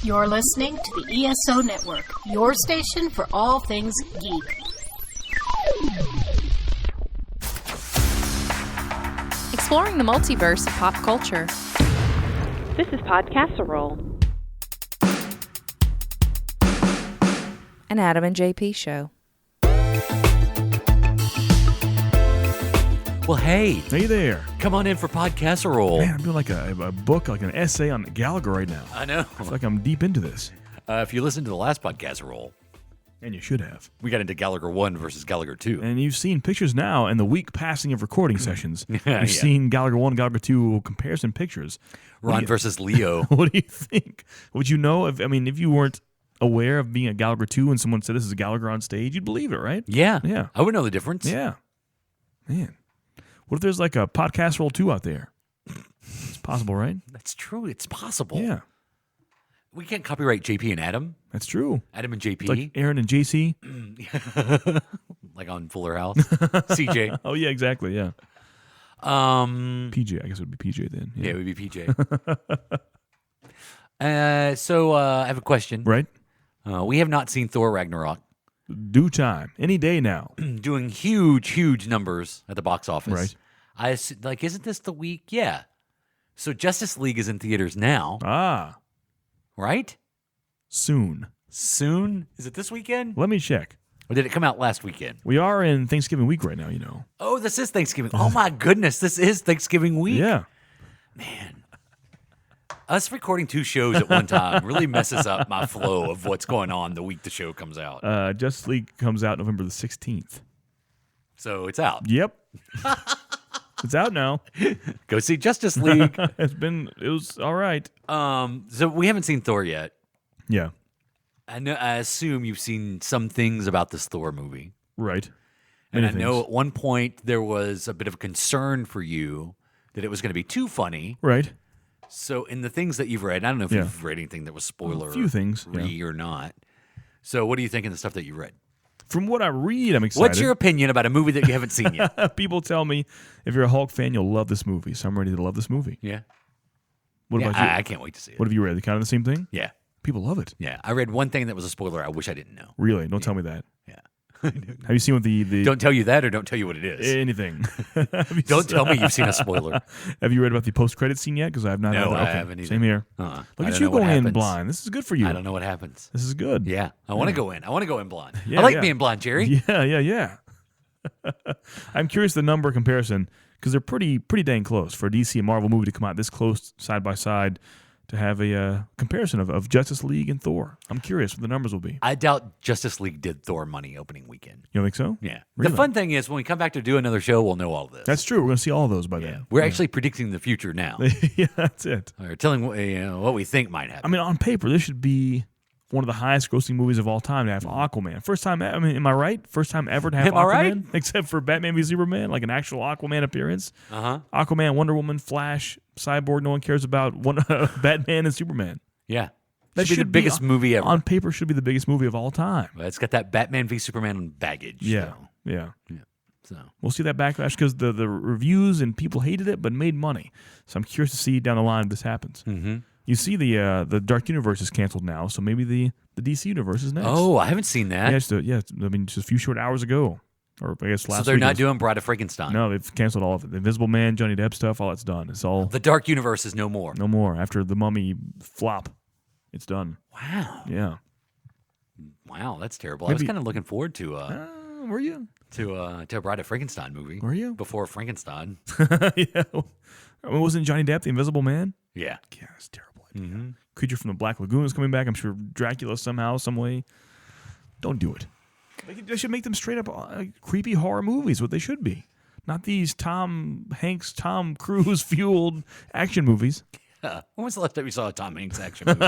You're listening to the ESO Network, your station for all things geek. Exploring the multiverse of pop culture. This is Podcasserole. An Adam and JP show. Well, hey. Hey there. Come on in for Podcasserole. Man, I'm doing like a book, like an essay on Gallagher right now. I know. I feel like I'm deep into this. If you listened to the last Podcasserole, and you should have. We got into Gallagher 1 versus Gallagher 2. And you've seen pictures now in the week passing of recording sessions. Yeah. You've seen Gallagher 1, Gallagher 2 comparison pictures. Ron versus Leo. What do you think? Would you know, if you weren't aware of being a Gallagher 2 and someone said this is a Gallagher on stage, you'd believe it, right? Yeah. Yeah. I would know the difference. Yeah. Man. What if there's like a Podcasserole 2 out there? It's possible, right? That's true. It's possible. Yeah. We can't copyright JP and Adam. That's true. Adam and JP. It's like Aaron and JC. Like on Fuller House. CJ. Oh, yeah, exactly, yeah. PJ, I guess it would be PJ then. Yeah, it would be PJ. So I have a question. Right? We have not seen Thor Ragnarok. Due time. Any day now. Doing huge numbers at the box office. Right. Isn't this the week? Yeah. So Justice League is in theaters now. Ah. Right? Soon. Soon? Is it this weekend? Let me check. Or did it come out last weekend? We are in Thanksgiving week right now, you know. Oh, this is Thanksgiving. Oh, my goodness. This is Thanksgiving week. Yeah. Man. Us recording two shows at one time really messes up my flow of what's going on the week the show comes out. Justice League comes out November the 16th. So it's out. Yep. It's out now. Go see Justice League. It was all right. So we haven't seen Thor yet. Yeah. I assume you've seen some things about this Thor movie. Right. And I know at one point there was a bit of a concern for you that it was going to be too funny. Right. So in the things that you've read, I don't know if you've read anything that was spoiler a few things, or not. So what do you think in the stuff that you read? From what I read, I'm excited. What's your opinion about a movie that you haven't seen yet? People tell me if you're a Hulk fan, you'll love this movie. So I'm ready to love this movie. Yeah. What about you? I can't wait to see it. What have you read? Kind of the same thing? Yeah. People love it. Yeah. I read one thing that was a spoiler I wish I didn't know. Really? Don't tell me that. Yeah. Have you seen what the... Don't tell you that or don't tell you what it is. Anything. Don't tell me you've seen a spoiler. Have you read about the post-credit scene yet? Because I have not. No, either. I haven't either. Same here. Look at you going in blind. This is good for you. I don't know what happens. This is good. Yeah. I want to go in. I want to go in blind. Yeah, I like being blind, Jerry. Yeah. I'm curious the number comparison because they're pretty dang close for a DC and Marvel movie to come out this close side by side to have a comparison of Justice League and Thor. I'm curious what the numbers will be. I doubt Justice League did Thor money opening weekend. You don't think so? Yeah. Really? The fun thing is when we come back to do another show, we'll know all of this. That's true. We're going to see all of those by then. We're actually predicting the future now. Yeah, that's it. We're telling what we think might happen. I mean, on paper, this should be one of the highest grossing movies of all time to have Aquaman. First time, am I right? First time ever to have Am I Aquaman? right? Except for Batman v Superman, like an actual Aquaman appearance. Uh-huh. Aquaman, Wonder Woman, Flash, Cyborg, no one cares about. Batman and Superman. Yeah. That should be the biggest movie ever. On paper, should be the biggest movie of all time. Well, it's got that Batman v Superman baggage. Yeah. So We'll see that backlash because the reviews and people hated it but made money. So I'm curious to see down the line if this happens. Mm-hmm. You see the Dark Universe is canceled now, so maybe the DC Universe is next. Oh, I haven't seen that. Just a few short hours ago. Or I guess last week. So they're not doing Bride of Frankenstein. No, they've canceled all of it. The Invisible Man, Johnny Depp stuff, all that's done. It's all... The Dark Universe is no more. No more. After the Mummy flop, it's done. Wow. Yeah. Wow, that's terrible. I was kind of looking forward to... were you? To a Bride of Frankenstein movie. Were you? Before Frankenstein. Yeah. Wasn't Johnny Depp the Invisible Man? Yeah. Yeah, it's a terrible idea. Mm-hmm. Creature from the Black Lagoon is coming back. I'm sure Dracula somehow, some way. Don't do it. They should make them straight up creepy horror movies, what they should be. Not these Tom Hanks, Tom Cruise fueled action movies. Yeah. When was the last time you saw a Tom Hanks action movie?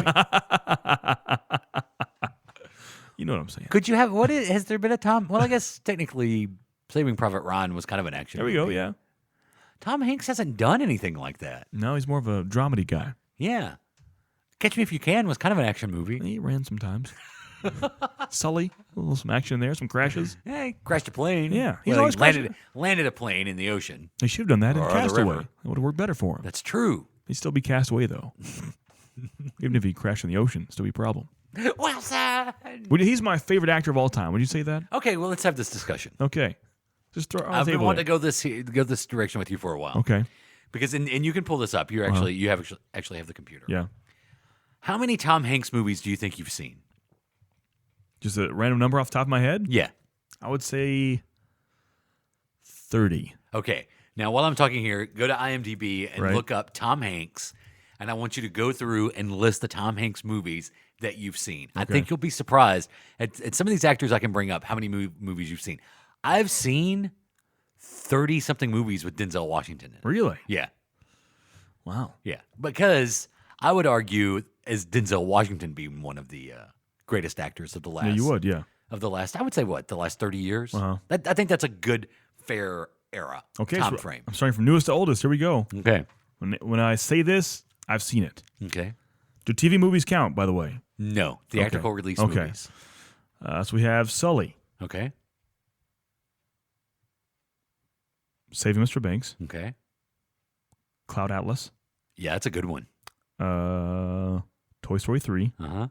You know what I'm saying. Could you have, has there been a Tom? Well, I guess technically Saving Private Ryan was kind of an action movie. There we go, yeah. Tom Hanks hasn't done anything like that. No, he's more of a dramedy guy. Yeah. Catch Me If You Can was kind of an action movie. He ran sometimes. Sully, a little some action there, some crashes. Yeah, he crashed a plane. Yeah, he's always landed a plane in the ocean. They should have done that in Or the Castaway. river. It would have worked better for him. That's true. He'd still be cast away, though. Even if he crashed in the ocean, still be a problem. Wilson. He's my favorite actor of all time. Would you say that? Okay, well, let's have this discussion. Okay. Just throw it on the I've been table wanting there. to go this direction with you for a while. Okay. Because and you can pull this up. You actually have the computer. Yeah. How many Tom Hanks movies do you think you've seen? Just a random number off the top of my head? Yeah. I would say 30. Okay. Now, while I'm talking here, go to IMDb and Right. look up Tom Hanks, and I want you to go through and list the Tom Hanks movies that you've seen. I Okay. think you'll be surprised at some of these actors I can bring up, how many movies you've seen. I've seen 30-something movies with Denzel Washington in it. Really? Yeah. Wow. Yeah. Because I would argue, as Denzel Washington being one of the greatest actors of the last... Yeah, you would, yeah. Of the last, I would say, the last 30 years? Uh-huh. I think that's a good, fair era Okay. time so frame. I'm starting from newest to oldest. Here we go. Okay. When I say this, I've seen it. Okay. Do TV movies count, by the way? No. Theatrical release Okay. movies. So we have Sully, Okay. Saving Mr. Banks, Okay. Cloud Atlas, Yeah, that's a good one. Toy Story 3. Uh-huh.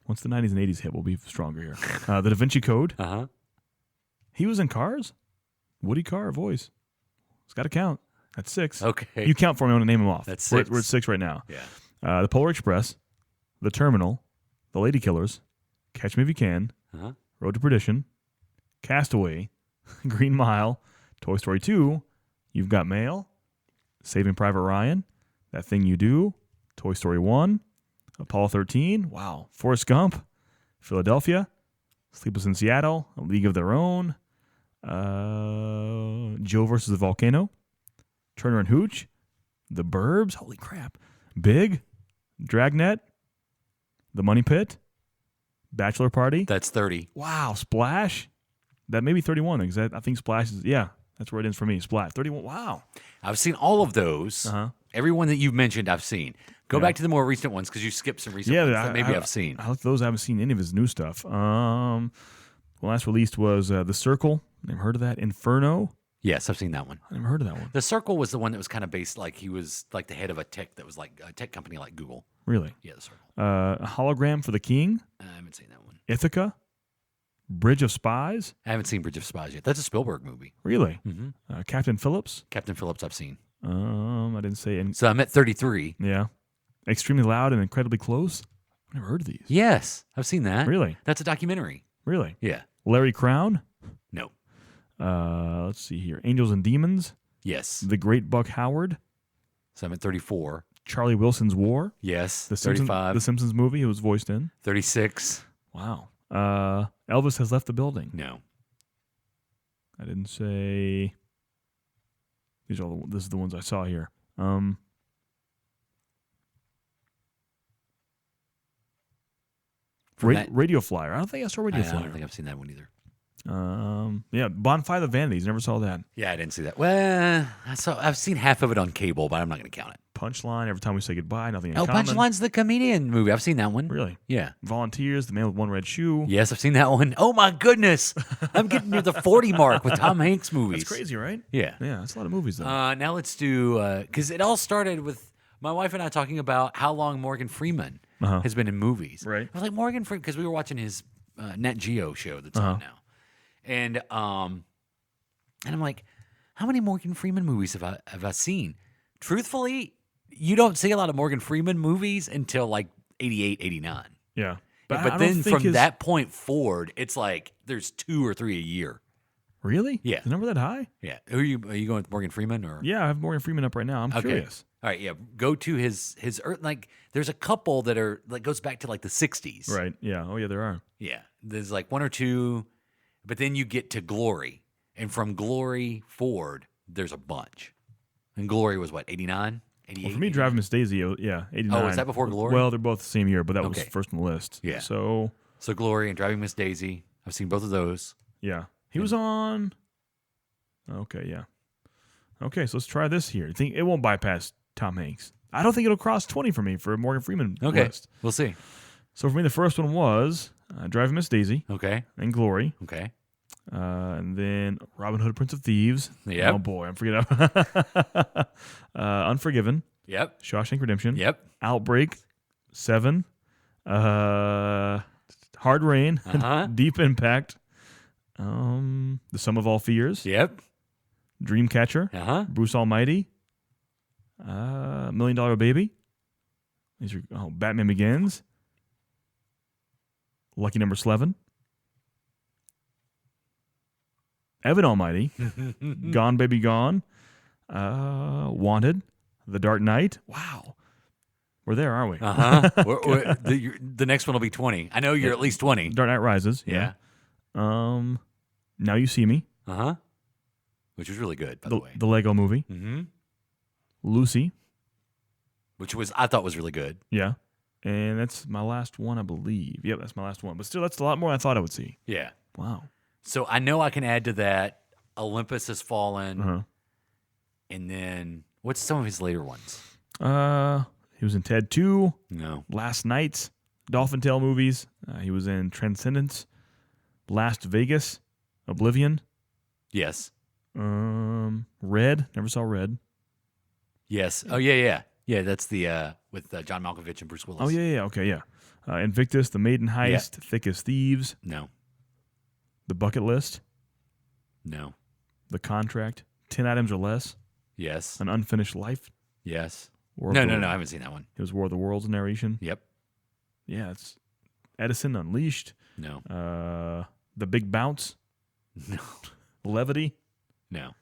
Once the 90s and 80s hit, we'll be stronger here. The Da Vinci Code. Uh-huh. He was in Cars. Woody Carr voice. It's got to count. That's 6. Okay. You count for me. I want to name them off. That's We're 6. at 6 right now. Yeah. The Polar Express, The Terminal, The Lady Killers, Catch Me If You Can, Uh-huh. Road to Perdition, Castaway, Green Mile, Toy Story 2, You've Got Mail, Saving Private Ryan, That Thing You Do, Toy Story 1, Apollo 13, wow, Forrest Gump, Philadelphia, Sleepless in Seattle, A League of Their Own, Joe versus the Volcano, Turner and Hooch, The Burbs, holy crap, Big, Dragnet, The Money Pit, Bachelor Party. That's 30. Wow, Splash. That may be 31 because I think Splash is, yeah, that's where it ends for me. Splash. 31. Wow. I've seen all of those. Uh-huh. Every one that you've mentioned, I've seen. Go back to the more recent ones because you skipped some recent ones that maybe I've seen. I looked at those. I haven't seen any of his new stuff. The last released was The Circle. Never heard of that. Inferno. Yes, I've seen that one. I never heard of that one. The Circle was the one that was kind of based like he was like the head of a tech that was like a tech company like Google. Really? Yeah, The Circle. A Hologram for the King. I haven't seen that one. Ithaca. Bridge of Spies. I haven't seen Bridge of Spies yet. That's a Spielberg movie. Really? Mm-hmm. Captain Phillips. Captain Phillips, I've seen. I didn't say any. So I'm at 33. Yeah. Extremely Loud and Incredibly Close. I've never heard of these. Yes, I've seen that. Really? That's a documentary. Really? Yeah. Larry Crown. No. Let's see here. Angels and Demons. Yes. The Great Buck Howard. So I'm at 34. Charlie Wilson's War. Yes. The 35. The Simpsons movie he was voiced in. 36. Wow. Elvis Has Left the Building. No. I didn't say. This is the ones I saw here. Radio Flyer. I don't think I saw Radio I Flyer. don't think I've seen that one either. Yeah, Bonfire of the Vanities. Never saw that. Yeah, I didn't see that. Well, I've seen half of it on cable, but I'm not going to count it. Punchline. Every time we say goodbye, nothing in Oh, common. Punchline's the comedian movie. I've seen that one. Really? Yeah. Volunteers. The Man with One Red Shoe. Yes, I've seen that one. Oh my goodness, I'm getting near the 40 mark with Tom Hanks movies. That's crazy, right? Yeah. Yeah, that's a lot of movies though. Now let's do because it all started with my wife and I talking about how long Morgan Freeman has been in movies. Right. I was like Morgan Freeman because we were watching his Nat Geo show that's on now, and I'm like, how many Morgan Freeman movies have I seen? Truthfully, you don't see a lot of Morgan Freeman movies until like 88, 89. yeah. But I don't then think from that point forward, it's like there's 2 or 3 a year. Really? Yeah. Is the number that high? Yeah. Are you going with Morgan Freeman or? Yeah, I have Morgan Freeman up right now. I'm curious. All right. Yeah. Go to his like. There's a couple that are like goes back to like the 60s. Right. Yeah. Oh, yeah, there are. Yeah. There's like 1 or 2, but then you get to Glory, and from Glory forward, there's a bunch. And Glory was what 89, 88. Well, for me, Driving Miss Daisy, 89. Oh, was that before Glory? Well, they're both the same year, but that was Okay. first on the list. Yeah. So, So Glory and Driving Miss Daisy. I've seen both of those. yeah. He was on. Okay, yeah. Okay, so let's try this here. I think it won't bypass Tom Hanks. I don't think it'll cross 20 for me for a Morgan Freeman Okay. list. We'll see. So for me, the first one was Driving Miss Daisy Okay. and Glory. Okay. And then Robin Hood, Prince of Thieves. Yep. Oh, boy. I'm forgetting. Unforgiven. Yep. Shawshank Redemption. Yep. Outbreak. 7. Hard Rain. Uh-huh. Deep Impact. The Sum of All Fears. Yep. Dreamcatcher. Uh-huh. Bruce Almighty. $1 Million Baby. These are Batman Begins. Lucky Number 11. Evan Almighty. Gone Baby Gone. Wanted. The Dark Knight. Wow. We're there, aren't we? Uh-huh. The next one will be 20. I know you're at least 20. Dark Knight Rises. Yeah. Now You See Me. Uh-huh. Which was really good, by the way. The Lego Movie. Mm-hmm. Lucy. Which I thought was really good. Yeah. And that's my last one, I believe. Yep, that's my last one. But still, that's a lot more than I thought I would see. Yeah. Wow. So I know I can add to that Olympus Has Fallen. Uh-huh. And then, what's some of his later ones? He was in Ted 2. No. Last Night. Dolphin Tale movies. He was in Transcendence. Last Vegas. Oblivion. Yes. Red. Never saw Red. Yes. Oh, yeah. Yeah, that's the with John Malkovich and Bruce Willis. Oh, yeah. Okay, yeah. Invictus. The Maiden Heist. Thick as Thieves. No. The Bucket List. No. The Contract. 10 Items or Less. Yes. An Unfinished Life. Yes. War of No, the- I haven't seen that one. It was War of the Worlds narration. Yep. Yeah, it's Edison Unleashed. No. The Big Bounce. No. Levity. No.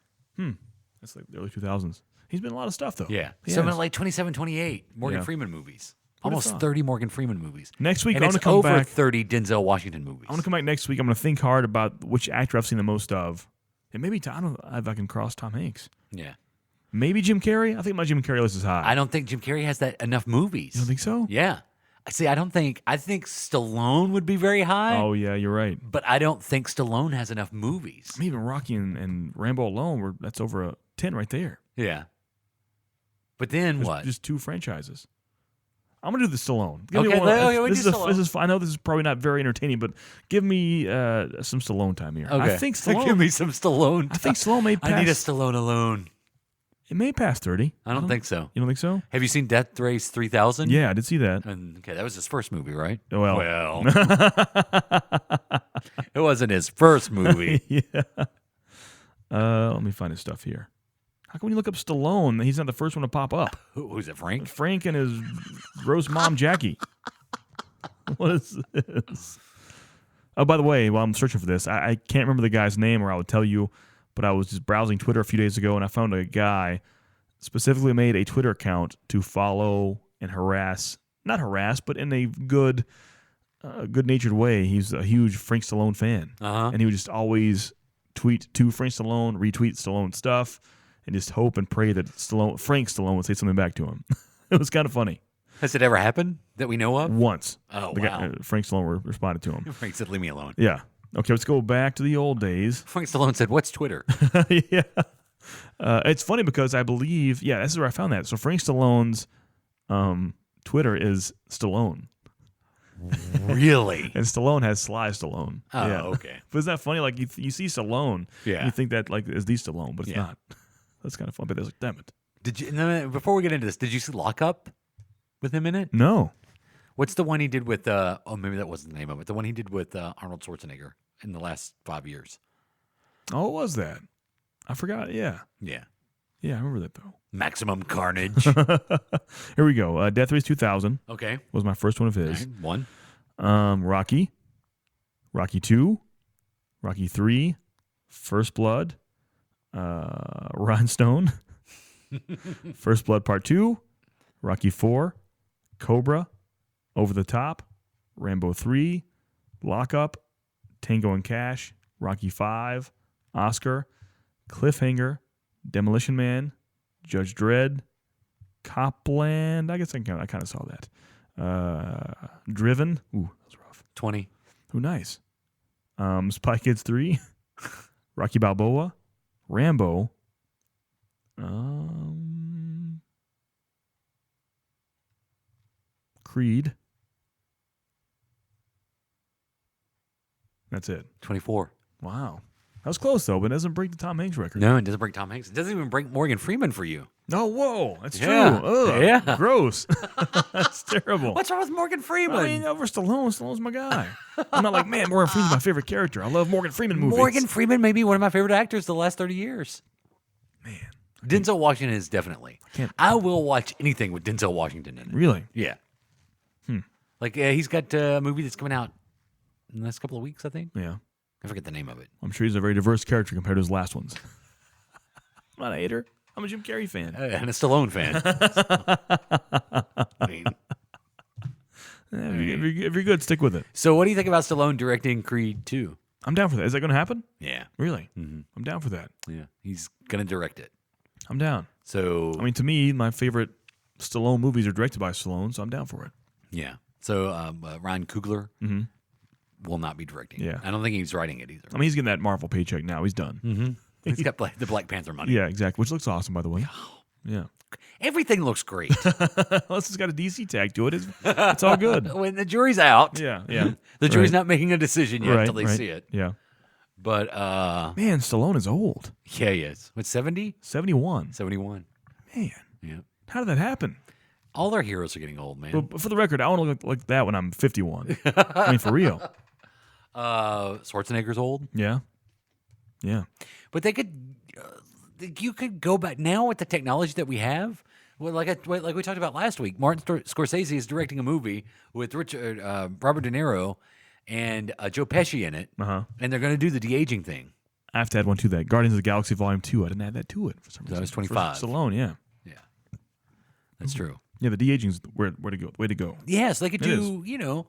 That's like the early 2000s. He's been in a lot of stuff, though. Yeah. He Something has. like 27, 28 Morgan Yeah. Freeman movies. Who'd have Almost thought? 30 Morgan Freeman movies. Next week, And I'm it's going to come over back. 30 Denzel Washington movies. I'm going to come back next week. I'm going to think hard about which actor I've seen the most of. And maybe, I don't know if I can cross Tom Hanks. Yeah. Maybe Jim Carrey. I think my Jim Carrey list is high. I don't think Jim Carrey has that enough movies. You don't think so? Yeah. I think Stallone would be very high. Oh, yeah, you're right. But I don't think Stallone has enough movies. I mean, even Rocky and Rambo alone, that's over a 10 right there. Yeah. But then There's what? just 2 franchises. I'm going to do the Stallone. Give Okay, me one. we This do is Stallone. I know this is probably not very entertaining, but give me some Stallone time here. Okay. I think Stallone. Give me some Stallone. I think Stallone may pass. I need a Stallone alone. It may pass 30. I don't think so. You don't think so? Have you seen Death Race 3000? Yeah, I did see that. Okay, that was his first movie, right? Well. It wasn't his first movie. Yeah. Let me find his stuff here. How come when you look up Stallone, he's not the first one to pop up? Who's it, Frank? Frank and his gross mom, Jackie. What is this? Oh, by the way, while I'm searching for this, I can't remember the guy's name, or I would tell you, but I was just browsing Twitter a few days ago, and I found a guy specifically made a Twitter account to follow and not harass, but in a good-natured way. He's a huge Frank Stallone fan, and he would just always tweet to Frank Stallone, retweet Stallone stuff, and just hope and pray that Frank Stallone would say something back to him. It was kind of funny. Has it ever happened that we know of? Once. Oh, The wow. guy, Frank Stallone responded to him. Frank said, leave me alone. Yeah. Okay, let's go back to the old days. Frank Stallone said, what's Twitter? Yeah. It's funny because I believe, this is where I found that. So Frank Stallone's Twitter is Stallone. Really? And Stallone has Sly Stallone. Oh, Yeah. okay. But isn't that funny? Like, you see Stallone, Yeah. you think that, like, is the Stallone, but it's Yeah. not. That's kind of fun. But they're like, damn it. Did you? No, before we get into this, did you see Lock Up with him in it? No. What's the one he did with? Maybe that wasn't the name of it. The one he did with Arnold Schwarzenegger in the last 5 years. Oh, what was that? I forgot. Yeah. Yeah. Yeah, I remember that, though. Maximum Carnage. Here we go. Death Race 2000 Okay. was my first one of All his. right, one. Rocky. Rocky 2. Rocky 3. First Blood. Rhinestone. First Blood Part 2. Rocky 4. Cobra. Over the Top. Rambo 3. Lock Up. Tango and Cash. Rocky 5. Oscar. Cliffhanger. Demolition Man. Judge Dredd. Copland. I guess I kind of saw that. Driven. Ooh, that was rough. 20. Ooh, nice. Spy Kids 3. Rocky Balboa. Rambo. Creed. That's it. 24. Wow. That was close, though, but it doesn't break the Tom Hanks record. No, it doesn't break Tom Hanks. It doesn't even break Morgan Freeman for you. Oh, whoa. That's Yeah. true. Ugh, Yeah. Gross. That's terrible. What's wrong with Morgan Freeman? I mean, over Stallone. Stallone's my guy. I'm not like, man, Morgan Freeman's my favorite character. I love Morgan Freeman movies. Morgan Freeman may be one of my favorite actors the last 30 years. Man. Denzel Washington is definitely. I will watch anything with Denzel Washington in it. Really? Yeah. Like, he's got a movie that's coming out in the next couple of weeks, I think. Yeah. I forget the name of it. I'm sure he's a very diverse character compared to his last ones. I'm not a hater. I'm a Jim Carrey fan. And a Stallone fan. I mean, If you're good, stick with it. so what do you think about Stallone directing Creed 2? I'm down for that. Is that going to happen? Yeah. Really? Mm-hmm. I'm down for that. Yeah. He's going to direct it. I'm down. So, I mean, to me, my favorite Stallone movies are directed by Stallone, so I'm down for it. yeah. So, Ryan Coogler will not be directing. Yeah. I don't think he's writing it either. I mean, he's getting that Marvel paycheck now. He's done. Mm-hmm. He's got the Black Panther money. Yeah, exactly. Which looks awesome, by the way. Yeah. Everything looks great. Unless it's got a DC tag to it, it's all good. When the jury's out. Yeah. The jury's Right. not making a decision yet until they see it. Yeah. But, Man, Stallone is old. yeah, he is. What, 70? 71. 71. Man, Yeah. how did that happen? All our heroes are getting old, man. Well, for the record, I want to look like that when I'm 51. I mean, for real. Schwarzenegger's old. Yeah. Yeah. But they could, you could go back now with the technology that we have. Well, like we talked about last week, Martin Scorsese is directing a movie with Robert De Niro and Joe Pesci in it, and they're going to do the de-aging thing. I have to add one to that. Guardians of the Galaxy Volume 2. I didn't add that to it for some reason. That was 25. For Stallone, yeah. Yeah, that's true. Yeah, the de-aging's where to go. Way to go. Yes, they could It do. You know,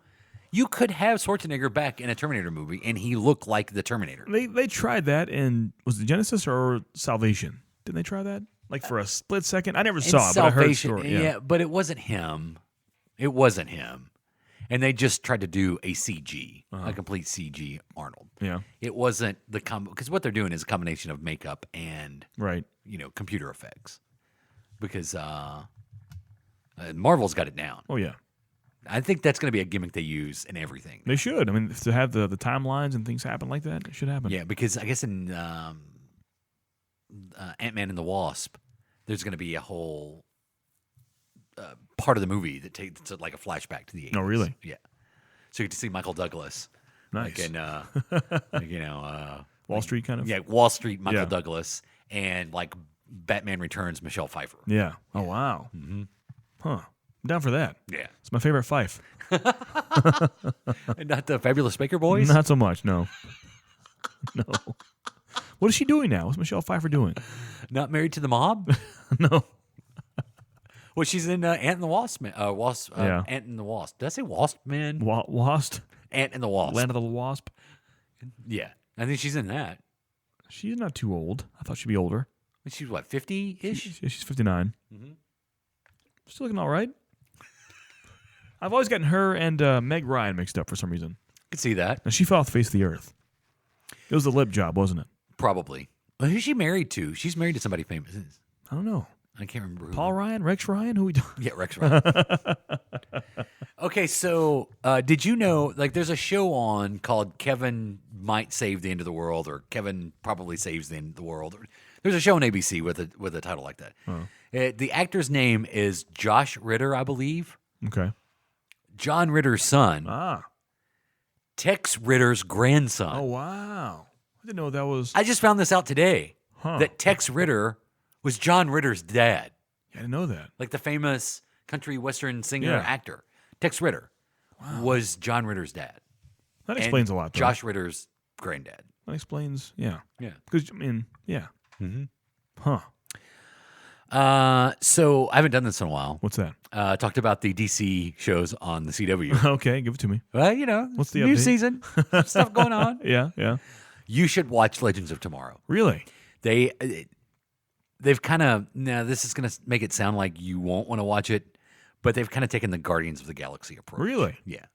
you could have Schwarzenegger back in a Terminator movie, and he looked like the Terminator. They tried that in, was it Genesis or Salvation? Didn't they try that? Like for a split second? I never saw it, but I heard the story. Yeah, but it wasn't him. It wasn't him. And they just tried to do a CG, a complete CG Arnold. Yeah. It wasn't the because what they're doing is a combination of makeup and Right. computer effects. Because Marvel's got it down. Oh, yeah. I think that's going to be a gimmick they use in everything. They should. I mean, to have the timelines and things happen like that, it should happen. Yeah, because I guess in Ant-Man and the Wasp, there's going to be a whole part of the movie that takes like a flashback to the 80s. Oh, really? Yeah. So you get to see Michael Douglas. Nice. Like in, Wall Street kind of? yeah, Wall Street, Michael Yeah. Douglas, and like Batman Returns, Michelle Pfeiffer. Yeah. Oh, wow. Mm-hmm. Huh. I'm down for that. Yeah. It's my favorite Fife. And not the Fabulous Baker Boys? Not so much, no. No. What is she doing now? What's Michelle Pfeiffer doing? Not Married to the Mob? No. Well, she's in Ant and the Wasp. Yeah. Ant and the Wasp. Did I say Wasp, man? Wasp? Ant and the Wasp. Land of the Wasp? Yeah. I think she's in that. She's not too old. I thought she'd be older. She's what, 50-ish? She's 59. Mm-hmm. She's looking all right. I've always gotten her and Meg Ryan mixed up for some reason. Could see that. And she fell off the face of the earth. It was the lip job, wasn't it? Probably. Well, who's she married to? She's married to somebody famous. I don't know. I can't remember who. Paul Ryan? Rex Ryan? Who we doing? Yeah, Rex Ryan. Okay, so did you know, like, there's a show on called Kevin Might Save the End of the World, or Kevin Probably Saves the End of the World. There's a show on ABC with a title like that. The actor's name is Josh Ritter, I believe. Okay. John Ritter's son. Ah. Tex Ritter's grandson. Oh, wow. I didn't know that was... I just found this out today, Huh. that Tex Ritter was John Ritter's dad, I didn't know that. like the famous country western singer Yeah. actor. Tex Ritter was John Ritter's dad. That and explains a lot, though. Josh Ritter's granddad. That explains, yeah. Yeah. Because, I mean, yeah. Mm-hmm. Huh. So I haven't done this in a while. What's that? Talked about the DC shows on the CW. Okay, give it to me. Well, you know, What's the new update? season, stuff going on. Yeah, yeah. You should watch Legends of Tomorrow. Really? They've kind of, now this is going to make it sound like you won't want to watch it, but they've kind of taken the Guardians of the Galaxy approach. Really? Yeah.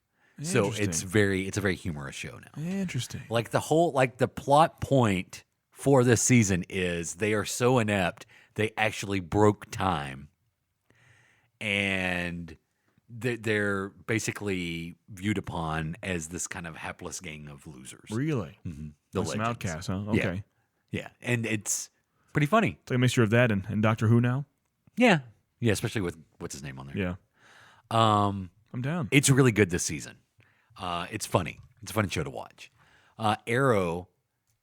So it's Interesting. it's a very humorous show now. Interesting. Like the plot point for this season is they are so inept they actually broke time and they're basically viewed upon as this kind of hapless gang of losers. Really? The Some legends. outcasts, huh? Yeah. Okay. Yeah, and it's pretty funny. It's like a mixture of that and Doctor Who now? Yeah, especially with what's his name on there. Yeah. Um, I'm down. it's really good this season. It's funny. It's a funny show to watch. Arrow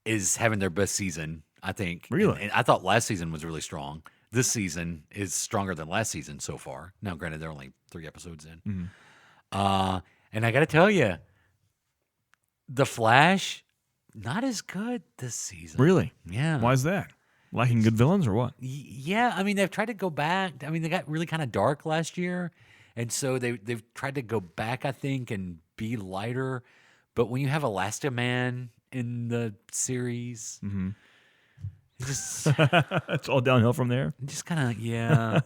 is having their best season, I think. Really? And I thought last season was really strong. This season is stronger than last season so far. Now, granted, they're only 3 episodes in. And I got to tell you, The Flash, not as good this season. Really? Yeah. Why is that? Lacking good villains or what? Yeah, I mean, they've tried to go back. I mean, they got really kind of dark last year, and so they've tried to go back, I think, and be lighter. But when you have Elastaman in the series, it just It's all downhill from there. kind of yeah.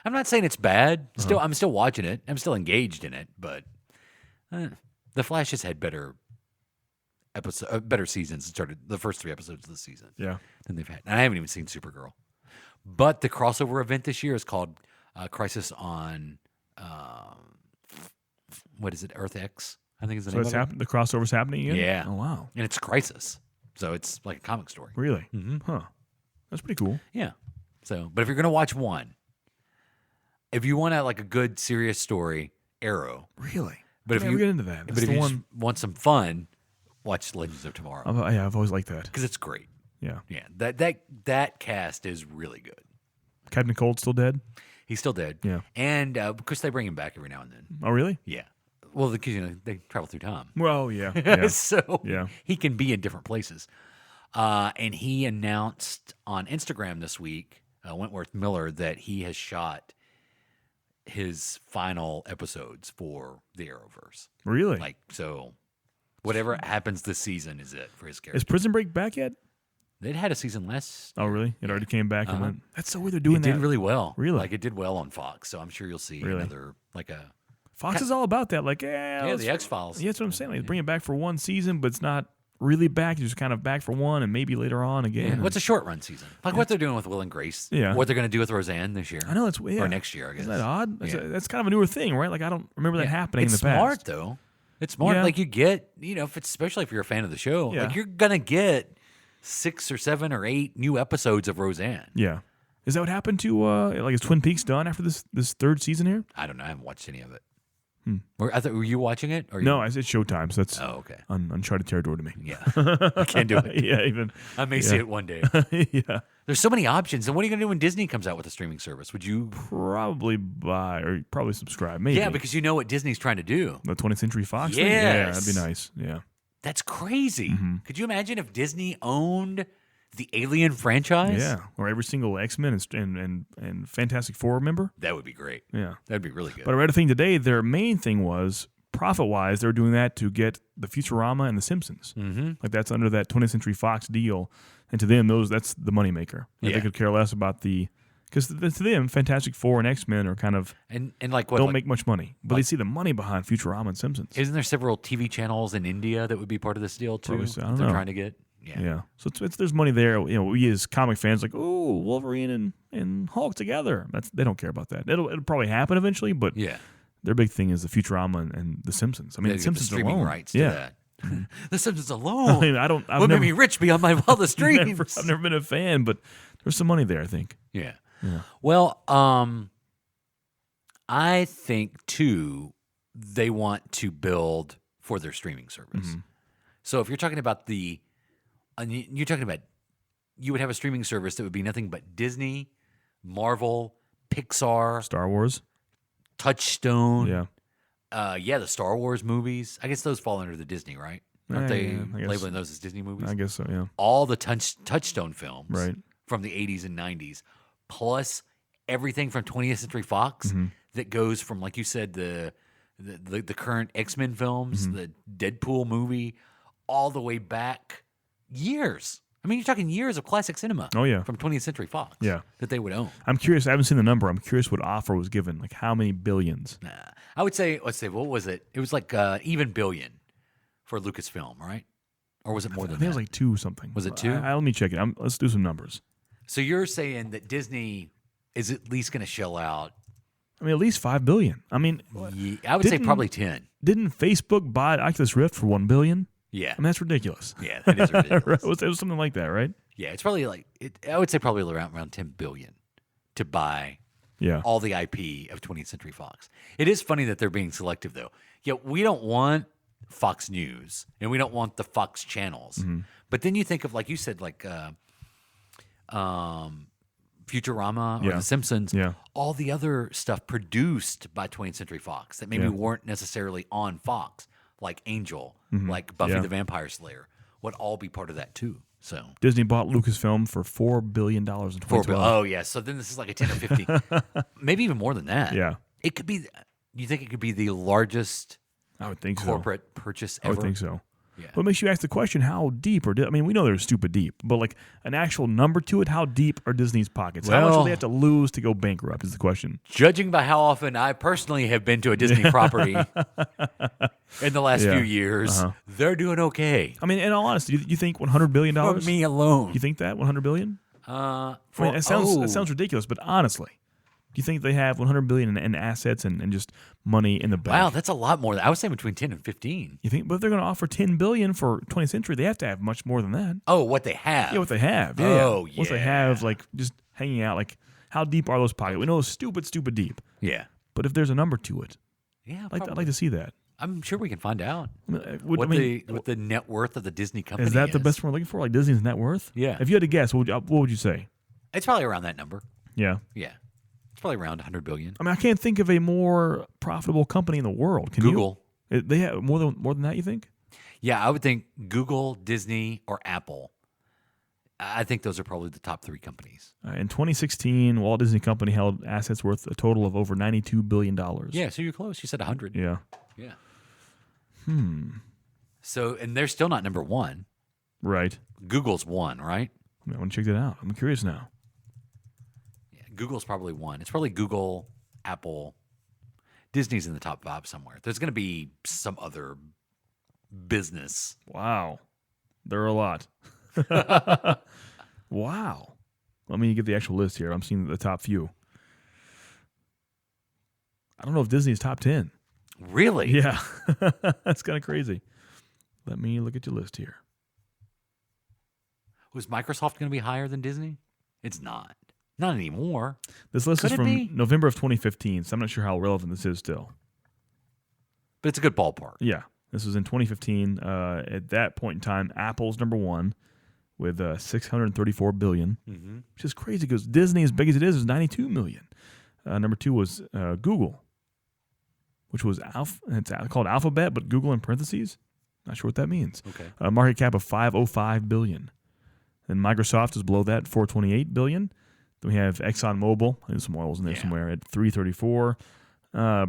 I'm not saying it's bad. I'm still watching it. I'm still engaged in it. But The Flash has had better seasons. Started the first 3 episodes of the season. Yeah. Than they've had. And I haven't even seen Supergirl. But the crossover event this year is called Crisis on what is it? Earth X, I think is the So name it's of it. the crossover's happening again? Yeah. Oh, wow. And it's Crisis, so it's like a comic story. Really? Huh. That's pretty cool. Yeah. So, but if you're gonna watch one, if you want a good serious story, Arrow. Really? But if Yeah, you we get into that. but That's if the you one. just want some fun, watch Legends of Tomorrow I've always liked that. because it's great. Yeah. Yeah, that cast is really good. Captain Cold's still dead? He's still dead. Yeah. And of course they bring him back every now and then. Oh, really? Yeah. Well, because they travel through time. Well, yeah. Yeah. So Yeah. he can be in different places. And he announced on Instagram this week, Wentworth Miller, that he has shot his final episodes for the Arrowverse. Really? So whatever happens this season is it for his character. Is Prison Break back yet? They'd had a season less. Oh, really? It already came back and Uh-huh. went. That's so weird they're doing It that. did really well. Really? It did well on Fox. So I'm sure you'll see Really? another Fox is all about that. Like, the X-Files. Yeah, that's what I'm saying. Like, bring it back for one season, but it's not really back. You're just kind of back for one and maybe later on again. Yeah. What's a short run season? Like what they're doing with Will and Grace. Yeah. What they're going to do with Roseanne this year. I know it's weird. Or next year, I guess. Isn't that odd? That's, Yeah. that's kind of a newer thing, right? Like, I don't remember that happening It's in the past. smart, though. It's smart. Yeah. Like you get, especially if you're a fan of the show, Yeah. like you're going to get 6 or 7 or 8 new episodes of Roseanne. Yeah. Is that what happened to, is Twin Peaks done after this 3rd season here? I don't know. I haven't watched any of it. Were you watching it? Or No, I said Showtime, so that's Oh, okay. uncharted territory to me. Yeah. I can't do it. Yeah, even. I may see it one day. Yeah. There's so many options. And what are you going to do when Disney comes out with a streaming service? Would you? Probably buy or probably subscribe. Maybe. Yeah, because you know what Disney's trying to do. The 20th Century Fox thing? Yeah, Yes. that'd be nice. Yeah. That's crazy. Mm-hmm. Could you imagine if Disney owned the Alien franchise? Yeah. Or every single X-Men and Fantastic Four member? That would be great. Yeah. That'd be really good. But I read a thing today, their main thing was profit-wise, they were doing that to get the Futurama and the Simpsons. Mm-hmm. Like that's under that 20th Century Fox deal. And to them, that's the moneymaker. Like Yeah. They could care less about because to them, Fantastic Four and X-Men are kind of And like what? don't like, make much money. But they see the money behind Futurama and Simpsons. Isn't there several TV channels in India that would be part of this deal too? Probably so. I that don't they're know. trying to get. Yeah. Yeah. So it's there's money there. We as comic fans like, oh, Wolverine and Hulk together. They don't care about that. It'll probably happen eventually, but Yeah. their big thing is the Futurama and the Simpsons. I mean, They the get Simpsons streaming alone. rights to yeah. that. The Simpsons I alone. mean, I've what made never, me rich beyond my wildest dreams. I've never been a fan, but there's some money there, I think. Yeah. Yeah. Well, I think too they want to build for their streaming service. Mm-hmm. So if you're talking about you would have a streaming service that would be nothing but Disney, Marvel, Pixar, Star Wars. Touchstone. Yeah. The Star Wars movies. I guess those fall under the Disney, right? Aren't they Yeah, I guess. labeling those as Disney movies? I guess so, yeah. All the Touchstone films Right. from the 80s and 90s, plus everything from 20th Century Fox Mm-hmm. that goes from, like you said, the current X-Men films, Mm-hmm. the Deadpool movie, all the way back years. I mean, you're talking years of classic cinema. Oh, yeah. From 20th Century Fox. Yeah. That they would own. I'm curious. I haven't seen the number. I'm curious what offer was given. Like how many billions? Nah. I would say, let's say, what was it? It was like even billion for Lucasfilm, right? Or was it more I than think it that? was like 2 something. Was it 2? Let me check it. Let's do some numbers. So you're saying that Disney is at least going to shell out I mean, at least $5 billion. I mean, Yeah, I would say probably 10. Didn't Facebook buy Oculus Rift for $1 billion? Yeah. I mean, that's ridiculous. Yeah, that is ridiculous. Right? It was something like that, right? Yeah, it's probably I would say probably around 10 billion to buy Yeah. all the IP of 20th Century Fox. It is funny that they're being selective, though. Yeah, we don't want Fox News and we don't want the Fox channels. Mm-hmm. But then you think of, like you said, like Futurama or Yeah. The Simpsons, Yeah. all the other stuff produced by 20th Century Fox that maybe Yeah. weren't necessarily on Fox, like Angel, like Buffy Yeah. the Vampire Slayer, would all be part of that too. So Disney bought Lucasfilm for $4 billion in 2012. Oh yeah, so then this is like a 10 or 50, maybe even more than that. Yeah. It could be. You think it could be the largest I would think so. corporate purchase I ever? would think so. Yeah. What makes you ask the question, how deep I mean, we know they're stupid deep, but like an actual number to it, how deep are Disney's pockets? How much do Well- they have to lose to go bankrupt is the question. Judging by how often I personally have been to a Disney property in the last Yeah. few years, they're doing okay. I mean, in all honesty, you think $100 billion? For me alone. You think that, $100 billion? For, I mean, it sounds ridiculous, but honestly, do you think they have $100 billion in assets and just money in the bank? Wow, that's a lot more. I was saying between 10 and 15. You think, but if they're going to offer $10 billion for 20th century, they have to have much more than that. Oh, what they have. Yeah, what they have. Yeah, Oh, yeah. What they have, like just hanging out. Like, how deep are those pockets? We know it's stupid deep. Yeah. But if there's a number to it, Yeah, I'd like to see that. I'm sure we can find out I mean, what the net worth of the Disney company is. is that the best one we're looking for? Like Disney's net worth? Yeah. If you had to guess, what would you say? It's probably around that number. Yeah. Yeah. It's probably around 100 billion. I mean, I can't think of a more profitable company in the world. Can Google. you? They have more than that. You think? Yeah, I would think Google, Disney, or Apple. I think those are probably the top three companies. In 2016, Walt Disney Company held assets worth a total of over $92 billion. Yeah, so you're close. You said 100. Yeah. Yeah. So, and they're still not number one. Right. Google's one, right? I want to check that out. I'm curious now. Yeah, Google's probably one. It's probably Google, Apple, Disney's in the top five somewhere. There's going to be some other business. Wow. There are a lot. Wow. Let me get the actual list here. I'm seeing the top few. I don't know if Disney's top 10. Really? Yeah. That's kind of crazy. Let me look at your list here. Was Microsoft going to be higher than Disney? It's not. Not anymore. This list Could is it from be? November of 2015, so I'm not sure how relevant this is still. But it's a good ballpark. Yeah. This was in 2015. At that point in time, Apple's number one with $634 billion, which is crazy because Disney, as big as it is 92 million. Number two was Google, which was it's called Alphabet, but Google in parentheses. Not sure what that means. Okay. Market cap of $505 billion. Then Microsoft is below that, $428 billion. Then we have ExxonMobil, there's some oils in there somewhere, at $334.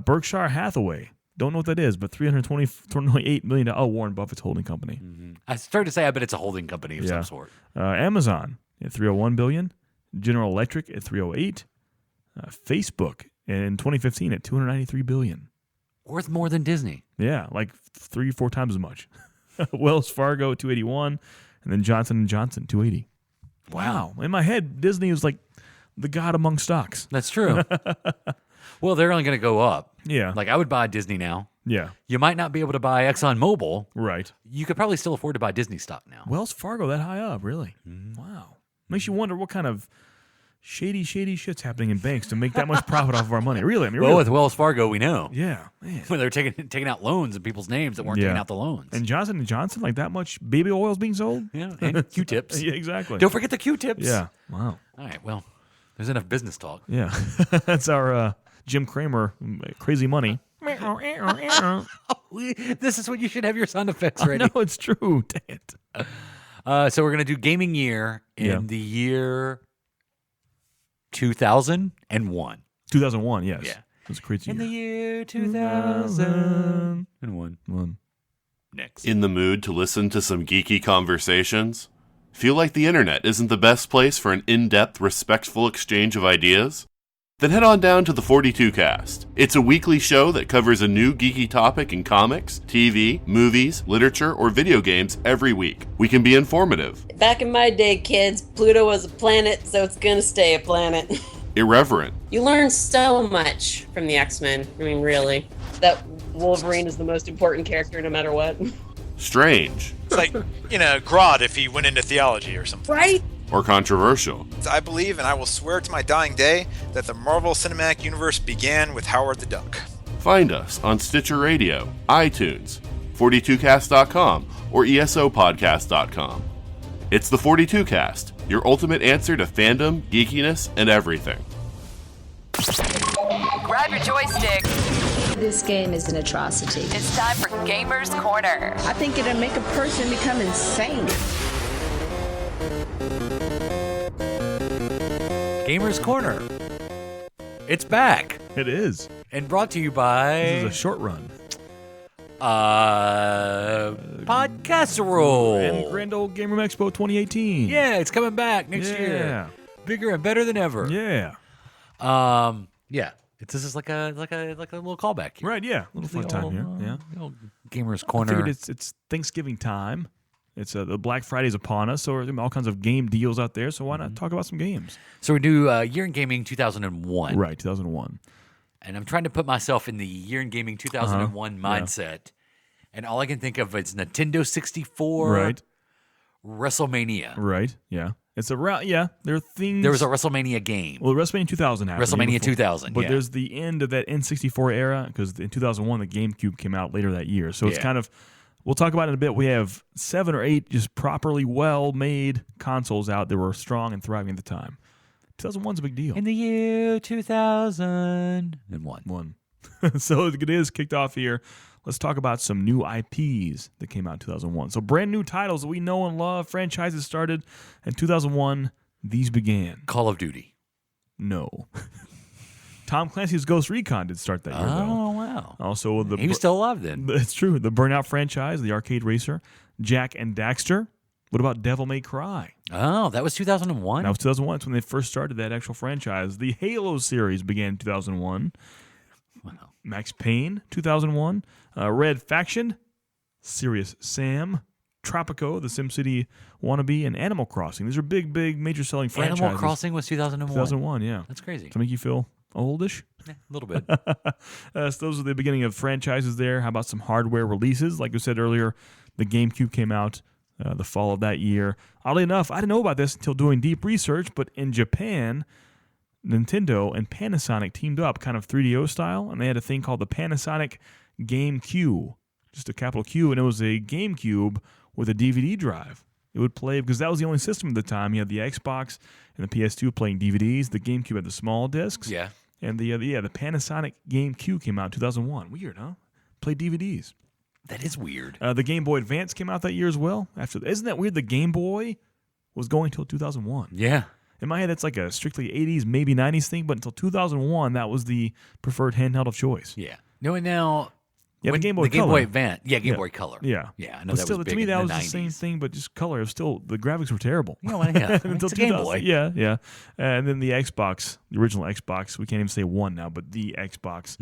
Berkshire Hathaway, don't know what that is, but $328 million. Oh, Warren Buffett's holding company. I started to say I bet it's a holding company of some sort. Amazon at $301 billion. General Electric at $308. Facebook in 2015 at $293 billion. Worth more than Disney. Yeah, like 3-4 times as much. Wells Fargo at $281, and then Johnson & Johnson $280. Wow. In my head, Disney was like the god among stocks. That's true. Well, they're only going to go up. Yeah. Like I would buy Disney now. Yeah. You might not be able to buy ExxonMobil. Right. You could probably still afford to buy Disney stock now. Wells Fargo that high up, really? Wow. Makes you wonder what kind of shady shit's happening in banks to make that much profit off of our money. Really? I mean, Well, really. with Wells Fargo, we know. Yeah, man. When they're taking out loans in people's names that weren't taking out the loans. And Johnson & Johnson, like that much baby oil is being sold? Yeah, and Q-tips. Yeah, exactly. Don't forget the Q-tips. Yeah. Wow. All right, well, there's enough business talk. Yeah. That's our Jim Cramer crazy money. This is when you should have your sound effects ready. No, it's true. Dang it. So we're going to do gaming year in the year 2001. 2001, yes. Yeah. It was a crazy In year. the year 2001. One. Next. In the mood to listen to some geeky conversations? Feel like the internet isn't the best place for an in-depth, respectful exchange of ideas? Then head on down to the 42 Cast. It's a weekly show that covers a new geeky topic in comics, TV, movies, literature, or video games every week. We can be informative, Back in my day, kids, Pluto was a planet, so it's gonna stay a planet. irreverent, You learn so much from the X-Men. I mean, really. That Wolverine is the most important character no matter what. strange, It's like, Grodd if he went into theology or something. Right? or controversial. I believe, and I will swear to my dying day, that the Marvel Cinematic Universe began with Howard the Duck. Find us on Stitcher Radio, iTunes, 42cast.com, or esopodcast.com. It's the 42cast, your ultimate answer to fandom, geekiness, and everything. Grab your joystick. This game is an atrocity. It's time for Gamers Corner. I think it'll make a person become insane. Gamers Corner. It's back It is. and brought to you by This is a short run. Podcasserole. And Grand Old Game Room Expo 2018. Yeah, it's coming back next year. Yeah. Bigger and better than ever. Yeah. Yeah. This is like a little callback here. Right, yeah. A little fun time here. Yeah. The old Gamers I Corner. figured it's Thanksgiving time. It's the Black Friday's upon us, so there are all kinds of game deals out there. So why not talk about some games? So we do Year in Gaming 2001. Right, 2001. And I'm trying to put myself in the Year in Gaming 2001 mindset. And all I can think of is Nintendo 64. Right. WrestleMania. Right. Yeah. It's around. Yeah. There are things. There was a WrestleMania game. Well, WrestleMania 2000 happened. WrestleMania 2000. But yeah. there's the end of that N64 era because in 2001 the GameCube came out later that year. So it's Yeah. kind of. We'll talk about it in a bit. We have 7 or 8 just properly well-made consoles out that were strong and thriving at the time. 2001's a big deal. In the year 2001. One. So it is kicked off here. Let's talk about some new IPs that came out in 2001. So brand new titles that we know and love. Franchises started in 2001. These began. Call of Duty. No. Tom Clancy's Ghost Recon did start that year, though. Oh, wow. Also, He was still alive then. It's true. The Burnout franchise, the arcade racer, Jack and Daxter. What about Devil May Cry? Oh, that was 2001? That was 2001. That's when they first started that actual franchise. The Halo series began in 2001. Wow. Max Payne, 2001. Red Faction, Serious Sam, Tropico, the SimCity wannabe, and Animal Crossing. These are big, major selling franchises. Animal Crossing was 2001? 2001, yeah. That's crazy. To make you feel oldish? Yeah, a little bit. So those are the beginning of franchises there. How about some hardware releases? Like I said earlier, the GameCube came out the fall of that year. Oddly enough, I didn't know about this until doing deep research, but in Japan, Nintendo and Panasonic teamed up kind of 3DO style, and they had a thing called the Panasonic GameCube, just a capital Q, and it was a GameCube with a DVD drive. It would play, because that was the only system at the time. You had the Xbox and the PS2 playing DVDs. The GameCube had the small discs. Yeah. And the Panasonic GameCube came out in 2001. Weird, huh? Played DVDs. That is weird. The Game Boy Advance came out that year as well. Isn't that weird? The Game Boy was going until 2001. Yeah. In my head, that's like a strictly 80s, maybe 90s thing, but until 2001, that was the preferred handheld of choice. Yeah. No, and now... Yeah, the Game Boy the Game Color. Boy Advance. Yeah, Game Boy Color. Yeah. Yeah, I know But that still, was big to me, in that the was 90s. the same thing, but just color. Still, the graphics were terrible. Yeah, well, yeah. Until It's a Game 2000. Boy. Yeah. And then the Xbox, the original Xbox, we can't even say one now, but the Xbox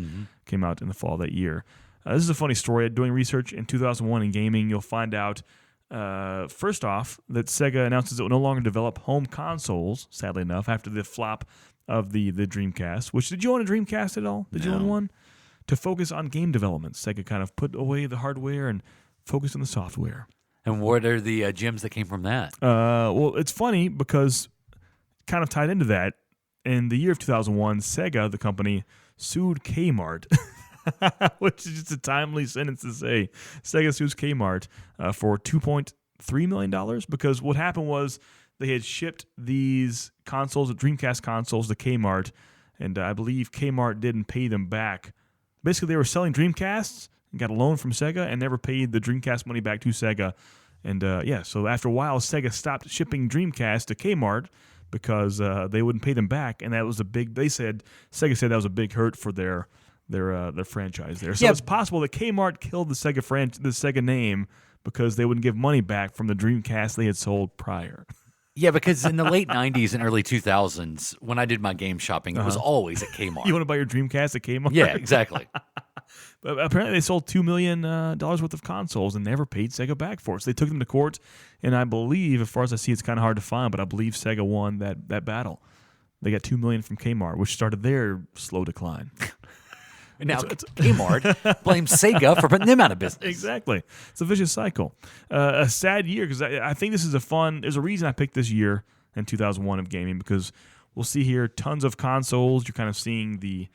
came out in the fall of that year. This is a funny story. Doing research in 2001 in gaming, you'll find out, first off, that Sega announces it will no longer develop home consoles, sadly enough, after the flop of the Dreamcast. Which, did you own a Dreamcast at all? Did you own one? To focus on game development. Sega kind of put away the hardware and focused on the software. And what are the gems that came from that? Well, it's funny because kind of tied into that, in the year of 2001, Sega, the company, sued Kmart, which is just a timely sentence to say. Sega sues Kmart for $2.3 million because what happened was they had shipped these consoles, the Dreamcast consoles, to Kmart, and I believe Kmart didn't pay them back. Basically, they were selling Dreamcasts and got a loan from Sega and never paid the Dreamcast money back to Sega. And so after a while, Sega stopped shipping Dreamcast to Kmart because they wouldn't pay them back, and that was a big. Sega said that was a big hurt for their franchise there. So it's possible that Kmart killed the Sega name because they wouldn't give money back from the Dreamcast they had sold prior. Yeah, because in the late 90s and early 2000s, when I did my game shopping, it was always at Kmart. You want to buy your Dreamcast at Kmart? Yeah, exactly. But apparently they sold $2 million worth of consoles and never paid Sega back for it. So they took them to court, and I believe, as far as I see, it's kind of hard to find, but I believe Sega won that battle. They got $2 million from Kmart, which started their slow decline. And now Kmart blames Sega for putting them out of business. Exactly. It's a vicious cycle. A sad year because I think this is there's a reason I picked this year in 2001 of gaming, because we'll see here tons of consoles. You're kind of seeing the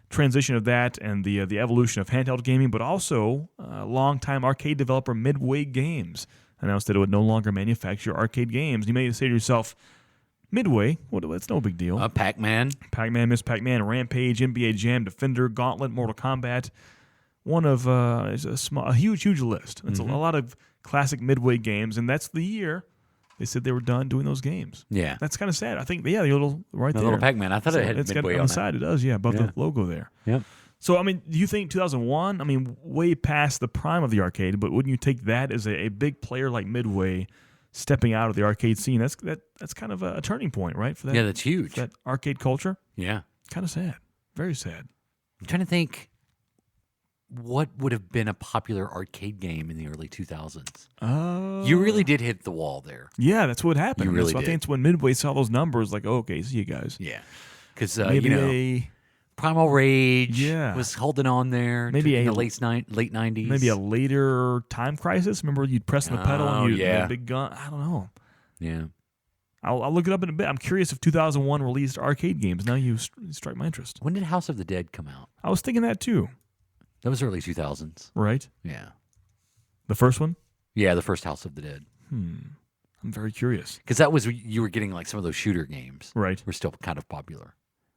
transition of that and the evolution of handheld gaming, but also longtime arcade developer Midway Games announced that it would no longer manufacture arcade games. You may say to yourself, Midway, it's no big deal. Pac-Man, Miss Pac-Man, Rampage, NBA Jam, Defender, Gauntlet, Mortal Kombat. One of a huge list. It's a lot of classic Midway games, and that's the year they said they were done doing those games. Yeah, that's kind of sad. I think the little right the there, little Pac-Man. I thought it had Midway on the side. It does, above the logo there. Yep. So, I mean, do you think 2001? I mean, way past the prime of the arcade, but wouldn't you take that as a big player like Midway stepping out of the arcade scene? That's kind of a turning point, right? For that, that's huge. That arcade culture. Yeah, kind of sad. Very sad. I'm trying to think what would have been a popular arcade game in the early 2000s. You really did hit the wall there. Yeah, that's what happened. You really did. I think it's when Midway saw those numbers, like, oh, okay, see you guys. Yeah, because Primal Rage was holding on there. Maybe in the late 90s. Maybe a later Time Crisis. Remember, you'd press the pedal and you'd have a big gun. I don't know. Yeah. I'll look it up in a bit. I'm curious if 2001 released arcade games. Now you strike my interest. When did House of the Dead come out? I was thinking that too. That was early 2000s. Right? Yeah. The first one? Yeah, the first House of the Dead. I'm very curious. Because that was, you were getting like some of those shooter games. Right. Were still kind of popular.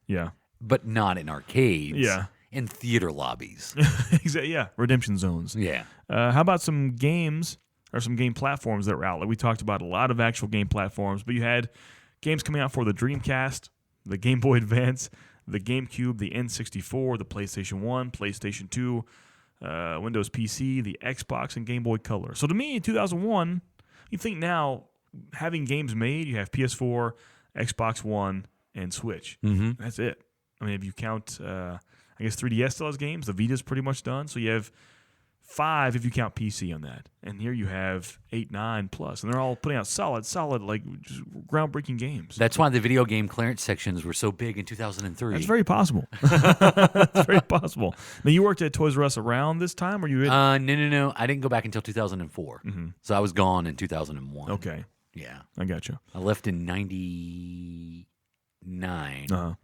Yeah. But not in arcades. Yeah. In theater lobbies. Exactly. Yeah. Redemption zones. Yeah. How about some games or some game platforms that were out? Like we talked about a lot of actual game platforms, but you had games coming out for the Dreamcast, the Game Boy Advance, the GameCube, the N64, the PlayStation 1, PlayStation 2, Windows PC, the Xbox, and Game Boy Color. So to me, in 2001, you think now, having games made, you have PS4, Xbox One, and Switch. Mm-hmm. That's it. I mean, if you count, I guess 3DS still has games. The Vita's pretty much done. So you have 5 if you count PC on that. And here you have 8, 9 plus. And they're all putting out solid, like just groundbreaking games. That's why the video game clearance sections were so big in 2003. That's very possible. That's very possible. Now, you worked at Toys R Us around this time? Or you? No. I didn't go back until 2004. Mm-hmm. So I was gone in 2001. Okay. Yeah. I got you. I left in 99. Uh-huh.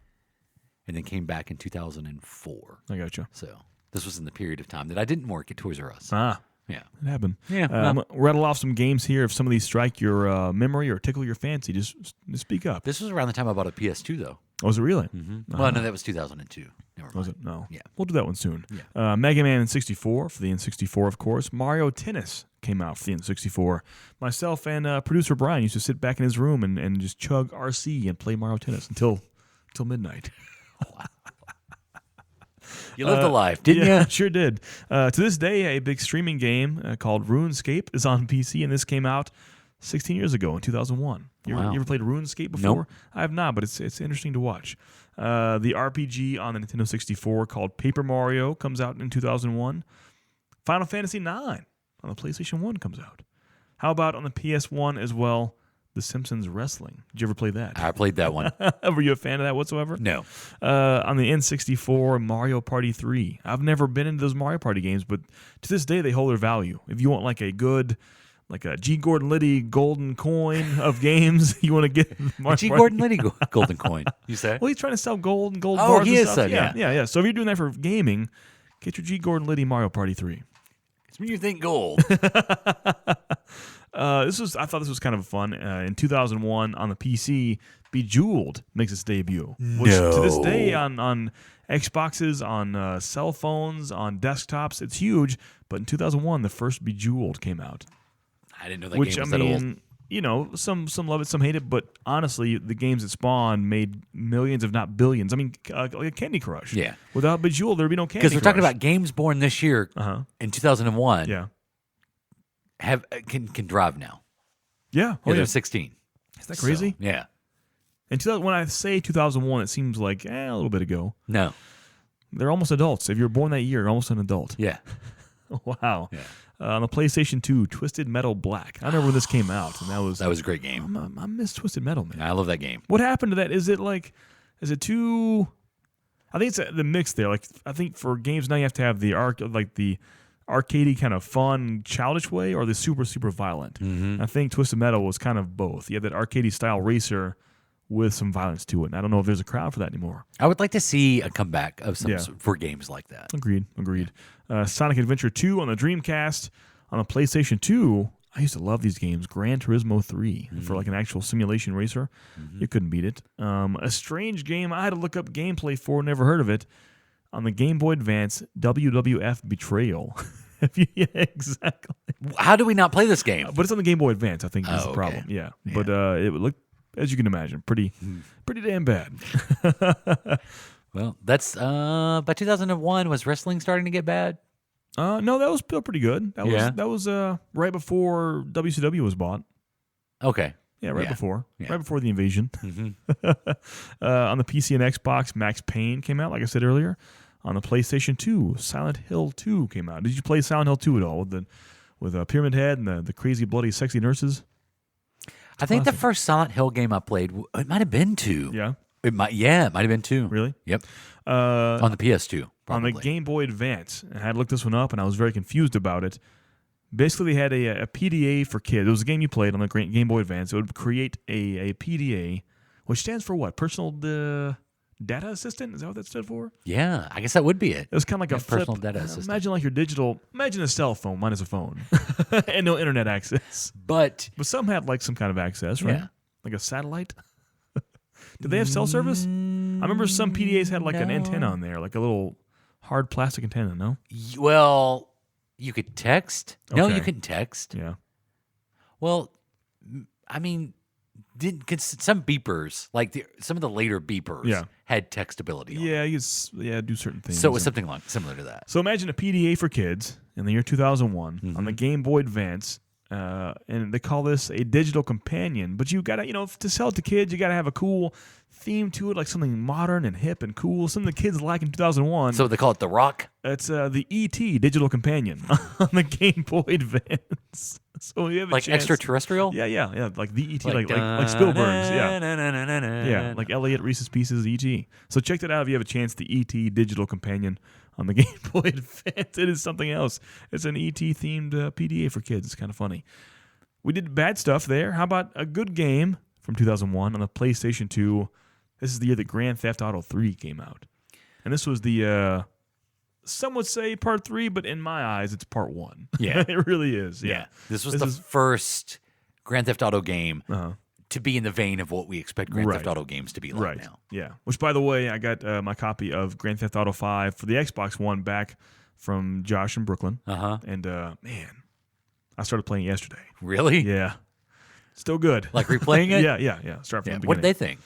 And then came back in 2004. I got you. So this was in the period of time that I didn't work at Toys R Us. Ah. Yeah. It happened. Yeah. Rattle off some games here. If some of these strike your memory or tickle your fancy, just speak up. This was around the time I bought a PS2, though. Oh, was it really? Mm-hmm. Well, no, that was 2002. Never mind. Was it? No. Yeah. We'll do that one soon. Yeah. Mega Man N64 for the N64, of course. Mario Tennis came out for the N64. Myself and producer Brian used to sit back in his room and just chug RC and play Mario Tennis until midnight. You lived a life, didn't you? Sure did. To this day, a big streaming game called RuneScape is on PC, and this came out 16 years ago in 2001. You ever played RuneScape before? Nope. I have not, but it's interesting to watch. The RPG on the Nintendo 64 called Paper Mario comes out in 2001. Final Fantasy IX on the PlayStation 1 comes out. How about on the PS1 as well? The Simpsons Wrestling. Did you ever play that? I played that one. Were you a fan of that whatsoever? No. On the N64, Mario Party 3. I've never been into those Mario Party games, but to this day, they hold their value. If you want like a good, like a G. Gordon Liddy golden coin of games, you want to get Mario G. Party. Gordon Liddy golden coin, you say? Well, he's trying to sell gold and gold Oh, bars he and is, stuff. yeah. So if you're doing that for gaming, get your G. Gordon Liddy Mario Party 3. It's when you think gold. I thought this was kind of fun. In 2001, on the PC, Bejeweled makes its debut. Which to this day on Xboxes, on cell phones, on desktops, it's huge. But in 2001, the first Bejeweled came out. I didn't know that game was that old. You know, some love it, some hate it, but honestly, the games that spawned made millions, if not billions. I mean, like Candy Crush. Yeah. Without Bejeweled, there'd be no Candy Crush. Because we're talking about games born this year in 2001. Yeah. Can drive now. Yeah. They're 16. Is that crazy? So, yeah. And when I say 2001, it seems like a little bit ago. No. They're almost adults. If you're born that year, you're almost an adult. Yeah. Wow. Yeah. On the PlayStation 2, Twisted Metal Black. I remember when this came out, and that was a great game. I miss Twisted Metal, man. I love that game. What happened to that? Is it too? I think it's the mix there. Like I think for games now you have to have the arcadey kind of fun, childish way, or the super super violent. Mm-hmm. I think Twisted Metal was kind of both. You have that arcadey style racer with some violence to it. And I don't know if there's a crowd for that anymore. I would like to see a comeback of some for games like that. Agreed. Sonic Adventure 2 on the Dreamcast. On the PlayStation 2, I used to love these games. Gran Turismo 3 for like an actual simulation racer. You couldn't beat it. A strange game I had to look up gameplay for, never heard of it. On the Game Boy Advance, WWF Betrayal. Yeah, exactly. How do we not play this game? But it's on the Game Boy Advance, I think is the problem. Okay. Yeah. But it looked, as you can imagine, pretty damn bad. Well, that's by 2001 was wrestling starting to get bad? No, that was still pretty good. That was right before WCW was bought. Okay. Yeah, right before the invasion. Mm-hmm. On the PC and Xbox, Max Payne came out, like I said earlier. On the PlayStation 2, Silent Hill 2 came out. Did you play Silent Hill 2 at all with Pyramid Head and the crazy, bloody, sexy nurses? I think the first Silent Hill game I played, it might have been 2. Yeah? It might have been 2. Really? Yep. On the PS2, probably. On the Game Boy Advance, and I had looked this one up, and I was very confused about it. Basically, they had a PDA for kids. It was a game you played on the Game Boy Advance. It would create a PDA, which stands for what? Personal Data Assistant? Is that what that stood for? Yeah, I guess that would be it. It was kind of like a flip. Personal Data Assistant. Imagine like your digital. Imagine a cell phone minus a phone, and no internet access. But some had like some kind of access, right? Yeah. Like a satellite. Did they have cell service? I remember some PDAs had like an antenna on there, like a little hard plastic antenna. No. Well, you could text. No, Okay. you couldn't text. Yeah. Well, I mean, some beepers, like some of the later beepers, had textability on Yeah, you do certain things. So it was something similar to that. So imagine a PDA for kids in the year 2001 on the Game Boy Advance, and they call this a digital companion. But you gotta, to sell it to kids, you gotta have a cool theme to it, like something modern and hip and cool, something the kids like in 2001. So they call it the Rock. It's the ET digital companion on the Game Boy Advance. So you have a like chance. Extraterrestrial. Yeah, like the ET, like Spielberg's, yeah, like Elliot Reese's Pieces ET. So check that out if you have a chance. The ET digital companion on the Game Boy Advance. It is something else. It's an ET themed PDA for kids. It's kind of funny. We did bad stuff there. How about a good game from 2001 on the PlayStation 2? This is the year that Grand Theft Auto 3 came out, and this was the. Some would say part 3, but in my eyes, it's part 1. Yeah. It really is. Yeah. This was the first Grand Theft Auto game to be in the vein of what we expect Grand Theft Auto games to be like now. Yeah. Which, by the way, I got my copy of Grand Theft Auto 5 for the Xbox One back from Josh in Brooklyn. And, man, I started playing it yesterday. Really? Yeah. Still good. Like replaying it? Yeah. Start from the beginning. What did they think?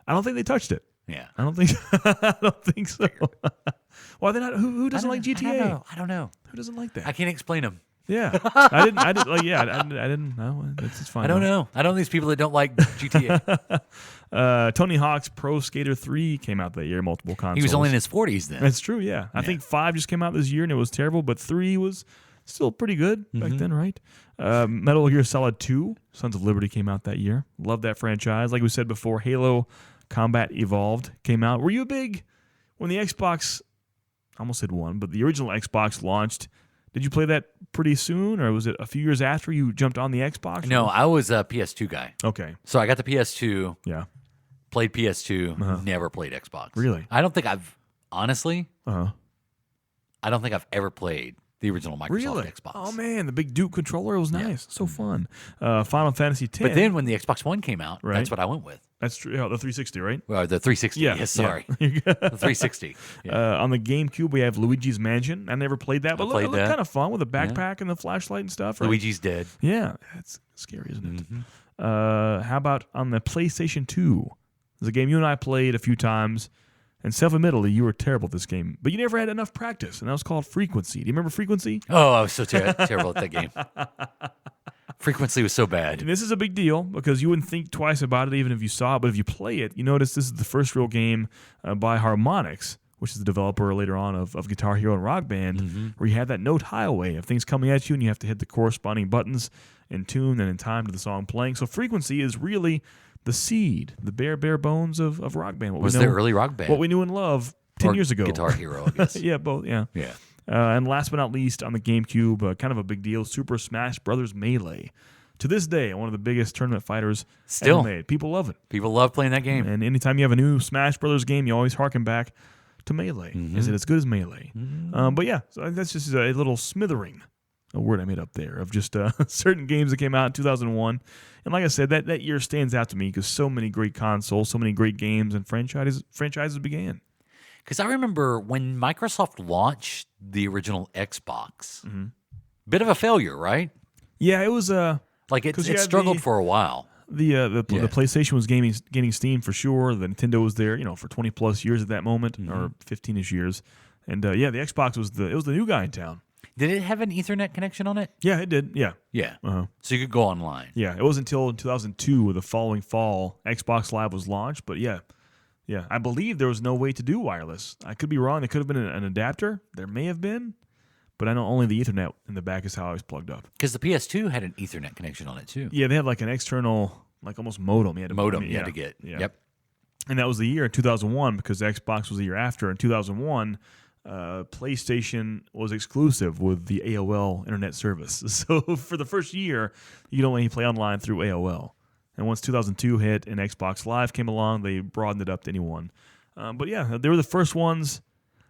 I don't think they touched it. Yeah. I don't think so. Why are they not? Who doesn't like GTA? I don't know. Who doesn't like that? I can't explain them. Yeah, I didn't know. It's fine. I don't know. I know these people that don't like GTA. Tony Hawk's Pro Skater 3 came out that year, multiple consoles. He was only in his 40s then. That's true, yeah. I think 5 just came out this year and it was terrible, but 3 was still pretty good back then, right? Metal Gear Solid 2, Sons of Liberty came out that year. Love that franchise. Like we said before, Halo Combat Evolved came out. Were you a big, when the Xbox, I almost said one, but the original Xbox launched, did you play that pretty soon, or was it a few years after you jumped on the Xbox? No, I was a PS2 guy. Okay. So I got the PS2. Yeah. Played PS2. Never played Xbox. Really? I don't think honestly, I don't think I've ever played the original Microsoft Xbox. Oh, man, the big Duke controller was nice. So fun. Final Fantasy X. But then when the Xbox One came out, that's what I went with. That's true. Oh, the 360, right? Well, the 360. Yeah. Yes, sorry. The 360. Yeah. On the GameCube, we have Luigi's Mansion. I never played that, but it looked kind of fun with a backpack Yeah. and the flashlight and stuff. Right? Luigi's dead. Yeah. That's scary, isn't it? How about on the PlayStation 2? There's a game you and I played a few times, and self-admittedly, you were terrible at this game, but you never had enough practice, and that was called Frequency. Do you remember Frequency? Oh, I was so terrible at that game. Frequency was so bad. And this is a big deal because you wouldn't think twice about it even if you saw it, but if you play it, you notice this is the first real game by Harmonix which is the developer later on of Guitar Hero and Rock Band, where you have that note highway of things coming at you, and you have to hit the corresponding buttons in tune and in time to the song playing. So frequency is really the seed, the bare bones of Rock Band. Was the early Rock Band. What we knew and loved 10 years ago. Guitar Hero, I guess. Yeah, both, yeah. Yeah. And last but not least, on the GameCube, kind of a big deal, Super Smash Bros. Melee. To this day, one of the biggest tournament fighters Still ever made. People love it. People love playing that game. And anytime you have a new Smash Brothers game, you always harken back to Melee. Is it as good as Melee? But yeah, so that's just a little smithering, a word I made up there, of just certain games that came out in 2001. And like I said, that year stands out to me because so many great consoles, so many great games and franchises began. Because I remember when Microsoft launched the original Xbox, bit of a failure, right? Yeah, it was like it struggled for a while. The PlayStation was gaining steam for sure. The Nintendo was there, for 20 plus years at that moment, or 15ish years. And the Xbox was the new guy in town. Did it have an Ethernet connection on it? Yeah, it did. Yeah. Yeah. So you could go online. Yeah, it wasn't until 2002, the following fall, Xbox Live was launched. But yeah, I believe there was no way to do wireless. I could be wrong. There could have been an adapter. There may have been. But I know only the Ethernet in the back is how I was plugged up. Because the PS2 had an Ethernet connection on it, too. Yeah, they had like an external, like almost modem. You had to get. Yeah. Yep. And that was the year 2001 because Xbox was the year after. In 2001, PlayStation was exclusive with the AOL internet service. So for the first year, you could only play online through AOL. And once 2002 hit and Xbox Live came along, they broadened it up to anyone. But yeah, they were the first ones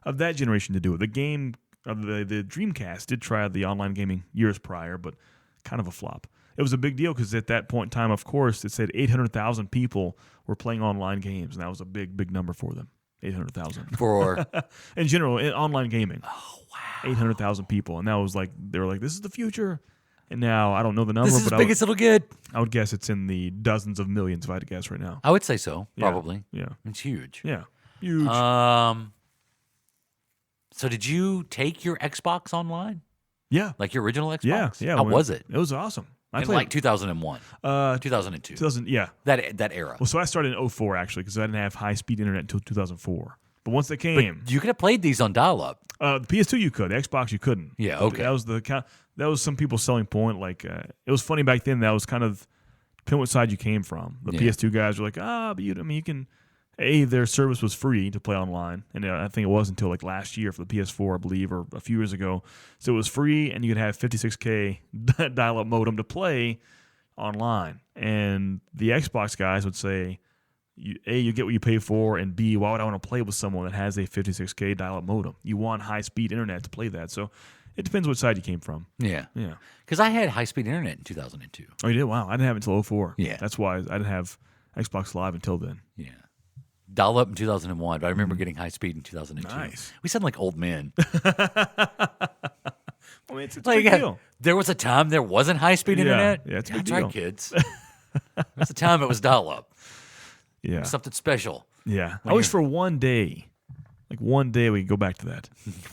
of that generation to do it. The game... The Dreamcast did try the online gaming years prior, but kind of a flop. It was a big deal because at that point in time, of course, it said 800,000 people were playing online games, and that was a big number for them. 800,000 for in general in online gaming. Oh wow, 800,000 people, and that was like they were like, "This is the future." And now I don't know the number, this is but as big as it'll get. I would guess it's in the dozens of millions if I had to guess right now. I would say so, probably. Yeah, it's huge. Yeah, huge. So did you take your Xbox online? Yeah. Like your original Xbox? Yeah. How was it? It was awesome. In like 2001. 2002. 2000, yeah. That era. Well, so I started in 2004 actually because I didn't have high-speed internet until 2004. But once they came... But you could have played these on dial-up. The PS2 you could. The Xbox you couldn't. Yeah, okay. That was some people's selling point. Like, it was funny back then. That was kind of depending what side you came from. The PS2 guys were like, but you can... their service was free to play online, and I think it was until like last year for the PS4, I believe, or a few years ago. So it was free, and you could have 56K dial-up modem to play online. And the Xbox guys would say, you get what you pay for, and B, why would I want to play with someone that has a 56K dial-up modem? You want high-speed internet to play that. So it depends what side you came from. Yeah. Because I had high-speed internet in 2002. Oh, you did? Wow. I didn't have it until 2004. Yeah. That's why I didn't have Xbox Live until then. Yeah. Dial up in 2001, but I remember getting high speed in 2002. Nice. We sound like old men. Well, it's a big deal. There was a time there wasn't high speed internet. Yeah, it's a big That's deal. right, kids. There was a time it was dial up. Yeah. Something special. Yeah. I wish for one day, like one day, we could go back to that.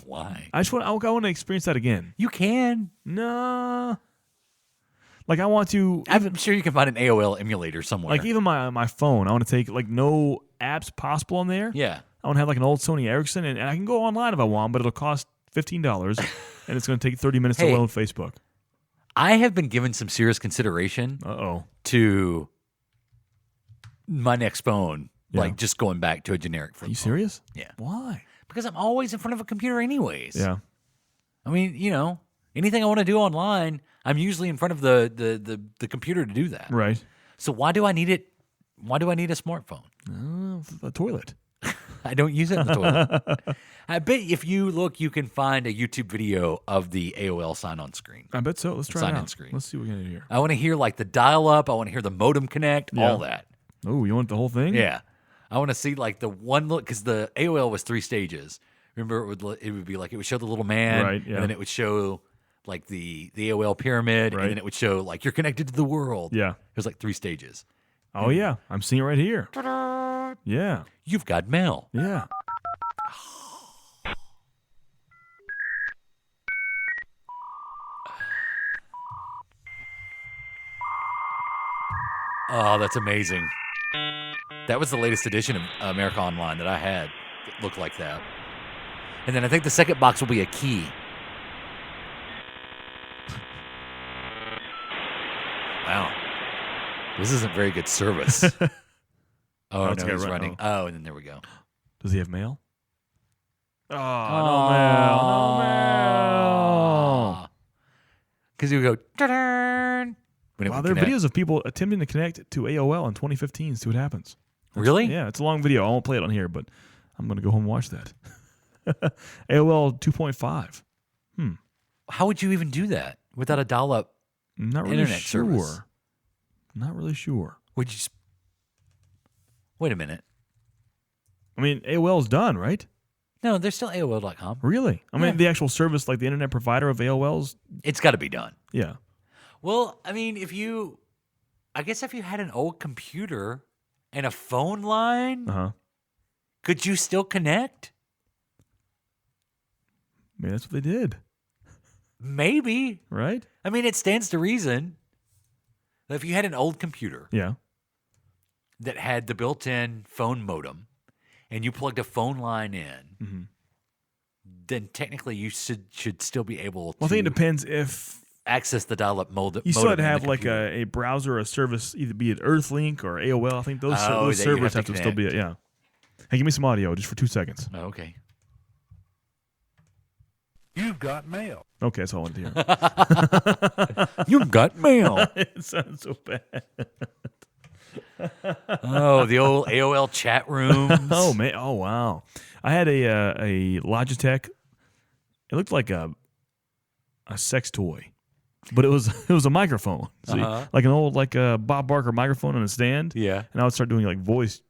Why? I want to experience that again. You can. No. Like I want to. I'm sure you can find an AOL emulator somewhere. Like even my phone, I want to take like no apps possible on there. Yeah. I want to have like an old Sony Ericsson, and I can go online if I want, but it'll cost $15, and it's going to take 30 minutes to load Facebook. I have been given some serious consideration. To my next phone, like just going back to a generic phone. Are you serious? Yeah. Why? Because I'm always in front of a computer, anyways. Yeah. I mean, anything I want to do online, I'm usually in front of the computer to do that. Right. So why do I need it? Why do I need a smartphone? A toilet. I don't use it in the toilet. I bet if you look, you can find a YouTube video of the AOL sign-on screen. I bet so. Let's try it sign-in out. screen. Let's see what we can do here. I want to hear like the dial-up. I want to hear the modem connect. All that. Oh, you want the whole thing? Yeah. I want to see like the one look because the AOL was 3 stages. Remember, it would be like it would show the little man, Right, yeah. and then it would show like the AOL pyramid, Right. and then it would show like you're connected to the world. Yeah. It was like 3 stages. Oh, yeah. I'm seeing it right here. Yeah. You've got mail. Yeah. Oh, that's amazing. That was the latest edition of America Online that I had. It looked like that. And then I think the second box will be a key. Wow. This isn't very good service. Oh, it's no, got he's run- running. Oh, and then there we go. Does he have mail? Oh, no mail. No mail. Because you go, ta-da! Wow, there are videos of people attempting to connect to AOL in 2015. See what happens. Really? Yeah, it's a long video. I won't play it on here, but I'm going to go home and watch that. AOL 2.5. How would you even do that without a dial-up Not really internet sure. service? Not really sure. Would you... Wait a minute. I mean, AOL's done, right? No, there's still AOL.com. Really? I mean, the actual service, like the internet provider of AOL's... It's got to be done. Yeah. Well, I mean, I guess if you had an old computer and a phone line, could you still connect? Maybe that's what they did. Maybe. Right? I mean, it stands to reason that if you had an old computer that had the built-in phone modem and you plugged a phone line in, then technically you should still be able to Well, I think it depends if... access the dial-up modem. You still had to in have the like computer. a browser or a service, either be it Earthlink or AOL. I think those that you servers have have to to still be... Yeah. Hey, give me some audio just for 2 seconds. Oh, okay. You've got mail. Okay, that's all I wanted to hear. You've got mail. It sounds so bad. Oh, the old AOL chat rooms. Oh man! Oh wow! I had a Logitech. It looked like a sex toy, but it was a microphone. See, like an old Bob Barker microphone on a stand. Yeah. And I would start doing like voice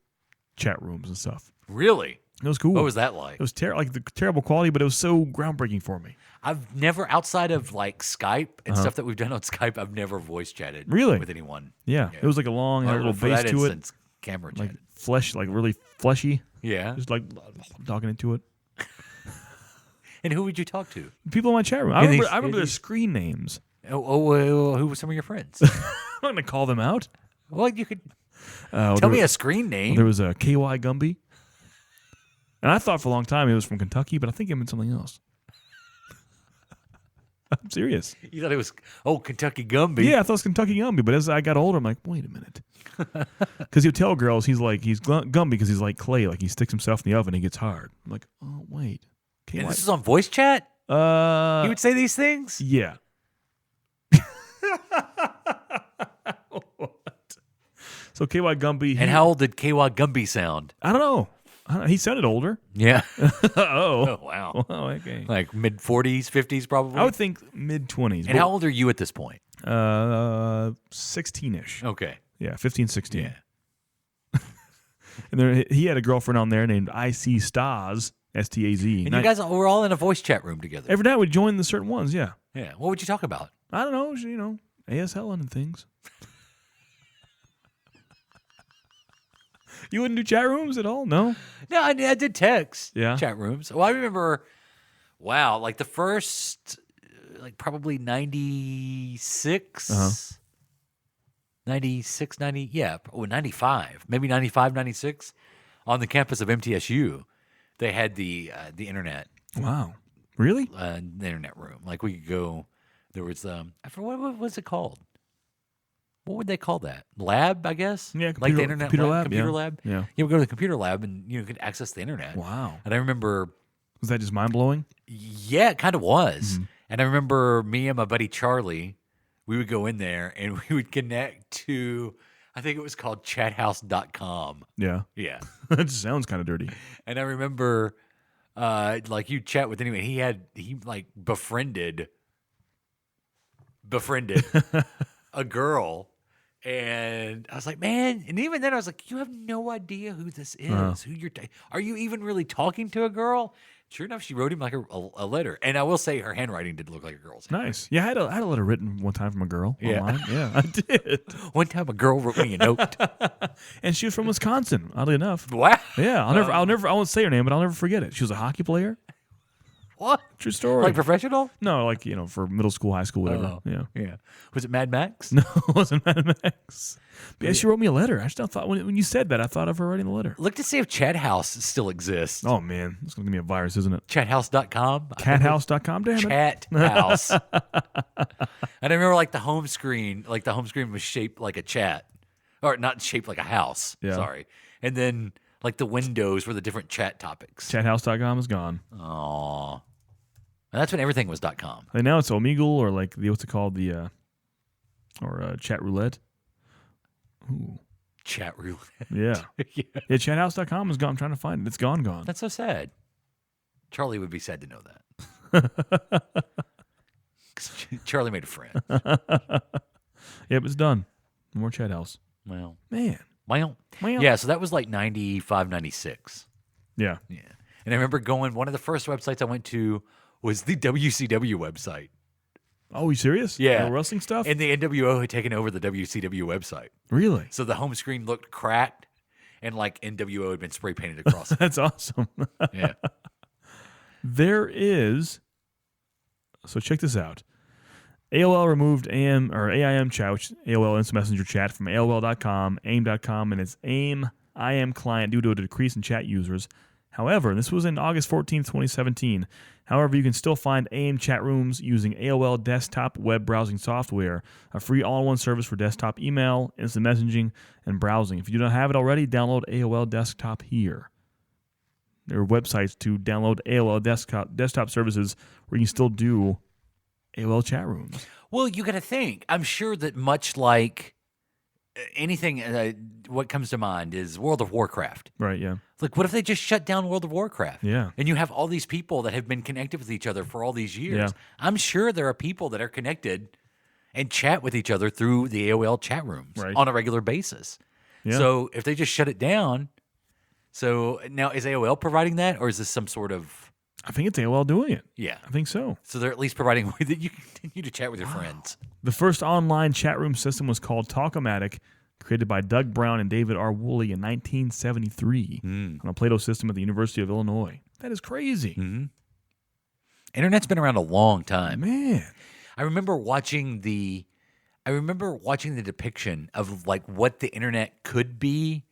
chat rooms and stuff. Really? It was cool. What was that like? It was like the terrible quality, but it was so groundbreaking for me. I've never, outside of like Skype and stuff that we've done on Skype, I've never voice chatted with anyone. Yeah. It was like a long, had a little bass to it. Camera like chatted. flesh, like really fleshy. Yeah. Just like talking into it. And who would you talk to? People in my chat room. I remember their screen names. Oh, who were some of your friends? I'm not going to call them out. Well, you could tell me a screen name. There was a KY Gumby. And I thought for a long time it was from Kentucky, but I think it meant something else. I'm serious. You thought it was, Kentucky Gumby. Yeah, I thought it was Kentucky Gumby, but as I got older, I'm like, wait a minute. Because he'll tell girls he's Gumby because he's like clay, like he sticks himself in the oven and he gets hard. I'm like, oh, wait. And this is on voice chat? He would say these things? Yeah. What? So KY Gumby. And how old did KY Gumby sound? I don't know. He sounded older. Yeah. Oh, wow. Oh, okay. Like mid-40s, 50s probably? I would think mid-20s. And how old are you at this point? 16-ish. Okay. Yeah, 15, 16. Yeah. And he had a girlfriend on there named IC Staz, S-T-A-Z. And you guys were all in a voice chat room together. Every night we'd join the certain ones, yeah. Yeah. What would you talk about? I don't know, A.S. Helen and things. You wouldn't do chat rooms at all? No? No, I did text chat rooms. Well, I remember, like the first, probably 96, 96, 90, 95, maybe 95, 96, on the campus of MTSU, they had the internet. Wow. Really? The internet room. Like we could go, there was, I forgot, what was it called? What would they call that? Lab, I guess? Yeah, like the internet computer lab. Computer lab. Yeah. You would go to the computer lab and you could access the internet. Wow. And I remember. Was that just mind blowing? Yeah, it kind of was. Mm-hmm. And I remember me and my buddy Charlie, we would go in there and we would connect to, I think it was called chathouse.com. Yeah. Yeah. That sounds kind of dirty. And I remember, you chat with anyone. He befriended a girl. And I was like, man, and even then I was like, you have no idea who this is, who you're, are you even really talking to a girl? Sure enough, she wrote him like a letter. And I will say her handwriting did look like a girl's. Nice. Yeah, I had a letter written one time from a girl online. Yeah, I did. One time a girl wrote me a note. And she was from Wisconsin, oddly enough. Wow. Yeah, I won't say her name, but I'll never forget it. She was a hockey player. What? True story. Like professional? No, like, for middle school, high school, whatever. Oh, yeah. Was it Mad Max? No, it wasn't Mad Max. But yeah, she wrote me a letter. I just thought when you said that, I thght of her writing the letter. Look to see if Chat House still exists. Oh, man. It's going to give me a virus, isn't it? Chathouse.com? Cathouse.com, damn it. Chat House. And I remember like the home screen was shaped like a chat. Or not shaped like a house. Yeah. Sorry. And then like the windows were the different chat topics. Chathouse.com is gone. Aw. And that's when everything was .com. And now it's Omegle or like what's it called? Chat Roulette. Ooh. Chat roulette. Yeah. Yeah. Yeah, chathouse.com is gone. I'm trying to find it. It's gone. That's so sad. Charlie would be sad to know that. 'Cause Charlie made a friend. Yep, it's done. No more Chat House. Well. Man. Well. Yeah, so that was like 95, 96. Yeah. Yeah. And I remember one of the first websites I went to was the WCW website. Oh, you serious? Yeah. The wrestling stuff? And the NWO had taken over the WCW website. Really? So the home screen looked cracked and like NWO had been spray painted across it. That's awesome. Yeah. There is, so check this out. AOL removed AIM chat, which is AOL Instant Messenger chat, from AOL.com, AIM.com, and its AIM IM client due to a decrease in chat users. However, and this was in August 14th, 2017. However, you can still find AIM chat rooms using AOL desktop web browsing software, a free all-in-one service for desktop email, instant messaging, and browsing. If you do not have it already, download AOL Desktop here. There are websites to download AOL desktop services where you can still do AOL chat rooms. Well, you got to think. I'm sure that much like anything, what comes to mind is World of Warcraft. Right, yeah. Like, what if they just shut down World of Warcraft? Yeah. And you have all these people that have been connected with each other for all these years. Yeah. I'm sure there are people that are connected and chat with each other through the AOL chat rooms on a regular basis. Yeah. So if they just shut it down, so now is AOL providing that, or is this some sort of... I think it's AOL doing it. Yeah. I think so. So they're at least providing a way that you can continue to chat with your friends. The first online chat room system was called Talkomatic, created by Doug Brown and David R. Woolley in 1973 on a Plato system at the University of Illinois. That is crazy. Mm-hmm. Internet's been around a long time. Man. I remember watching the depiction of like what the internet could be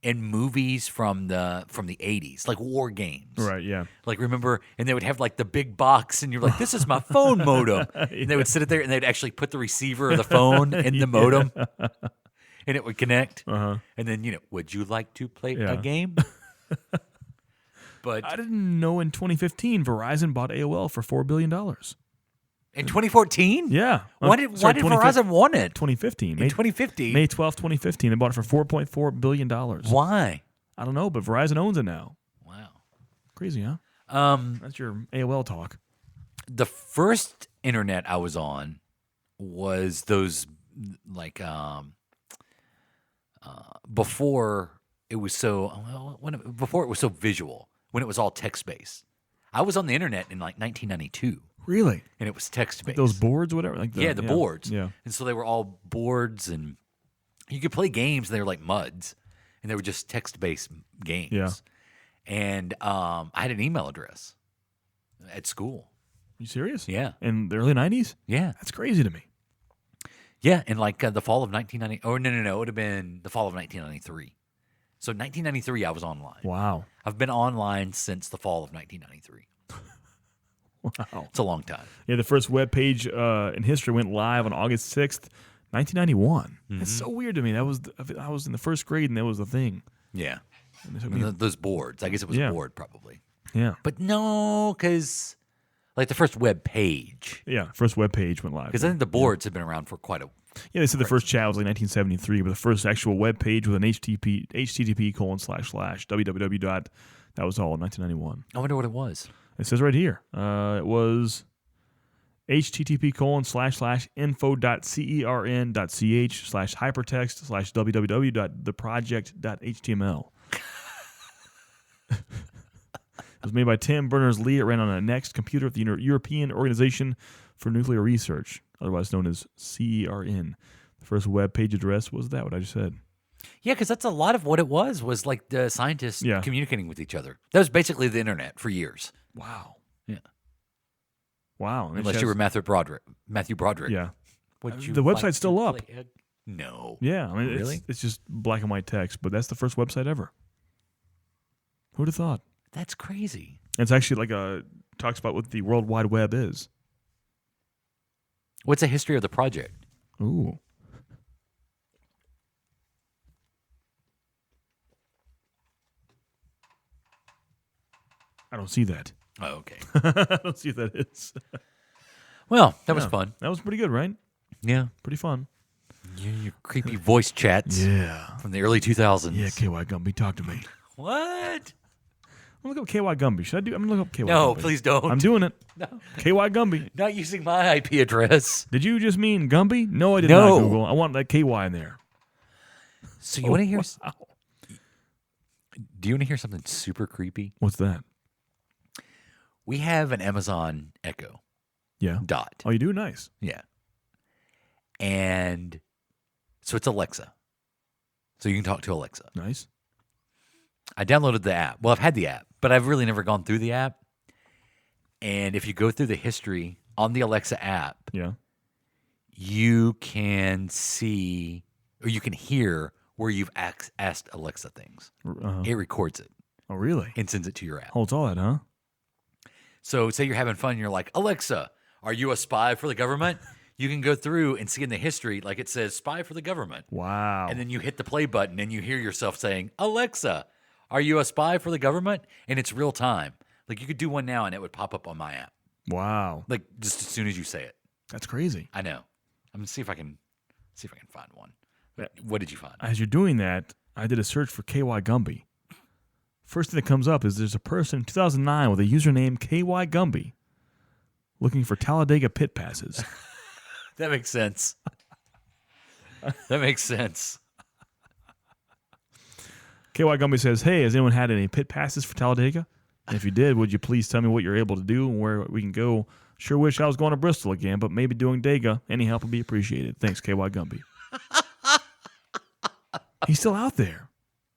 in movies from the 80s, like war games. Right, yeah. Like remember, and they would have like the big box and you're like, this is my phone modem. And they would sit it there and they'd actually put the receiver of the phone in the modem and it would connect. Uh-huh. And then, would you like to play a game? But I didn't know in 2015 Verizon bought AOL for $4 billion. In 2014? Yeah. Why did Verizon want it? 2015. In 2015? May 12th, 2015. They bought it for $4.4 billion. Why? I don't know, but Verizon owns it now. Wow. Crazy, huh? That's your AOL talk. The first internet I was on was those, like, before it was so visual, when it was all text-based. I was on the internet in, like, 1992. Really? And it was text-based. Like those boards or whatever? The boards. Yeah. And so they were all boards, and you could play games, and they were like MUDs, and they were just text-based games. Yeah. And I had an email address at school. You serious? Yeah. In the early 90s? Yeah. That's crazy to me. Yeah, in like the fall of 1990. Oh, no. It would have been the fall of 1993. So 1993, I was online. Wow. I've been online since the fall of 1993. Wow. It's a long time. Yeah, the first web page in history went live on August 6th, 1991. That's so weird to me. I was in the first grade, and that was the thing. Yeah. Those boards. I guess it was a board, probably. Yeah. But no, because like the first web page. Yeah, first web page went live. Because I think the boards have been around for quite a... Yeah, they said the first chat was like 1973, but the first actual web page with an http://www. That was all in 1991. I wonder what it was. It says right here. It was http://info.cern.ch/hypertext/www.theproject.html. It was made by Tim Berners-Lee. It ran on a Next computer at the European Organization for Nuclear Research, otherwise known as CERN. The first web page address was that, what I just said. Yeah, because that's a lot of what it was like the scientists communicating with each other. That was basically the internet for years. Wow. Yeah. Wow. Unless you were Matthew Broderick. Yeah. Would you The like website's to still up. play No. Yeah. I mean, Really? it's just black and white text, but that's the first website ever. Who'd have thought? That's crazy. It's actually talks about what the World Wide Web is. What's the history of the project? Ooh. I don't see that. Oh, okay. I don't see what that is. Well, that was fun. That was pretty good, right? Yeah. Pretty fun. Your creepy voice chats. Yeah. From the early 2000s. Yeah, KY Gumby, talk to me. What? I'm gonna look up KY Gumby. Should I do? I'm gonna look up KY Gumby. No, please don't. I'm doing it. No. KY Gumby. Not using my IP address. Did you just mean Gumby? No, I did No. not, Google. I want that KY in there. So you want to hear? Wow. Do you want to hear something super creepy? What's that? We have an Amazon Echo. Yeah. Dot. Oh, you do? Nice. Yeah. And so it's Alexa. So you can talk to Alexa. Nice. I downloaded the app. Well, I've had the app, but I've really never gone through the app. And if you go through the history on the Alexa app, Yeah. you can see or you can hear where you've asked Alexa things. Uh-huh. It records it Oh, really? and sends it to your app. Holds all that, huh? So say you're having fun and you're like, Alexa, are you a spy for the government? You can go through and see in the history, like it says spy for the government. Wow. And then you hit the play button and you hear yourself saying, Alexa, are you a spy for the government? And it's real time. Like you could do one now and it would pop up on my app. Wow. Like just as soon as you say it. That's crazy. I know. I'm gonna see if I can find one. What did you find? As you're doing that, I did a search for KY Gumby. First thing that comes up is there's a person in 2009 with a username KY Gumby looking for Talladega pit passes. That makes sense. That makes sense. KY Gumby says, hey, has anyone had any pit passes for Talladega? And if you did, would you please tell me what you're able to do and where we can go? Sure wish I was going to Bristol again, but maybe doing Dega. Any help would be appreciated. Thanks, KY Gumby. He's still out there.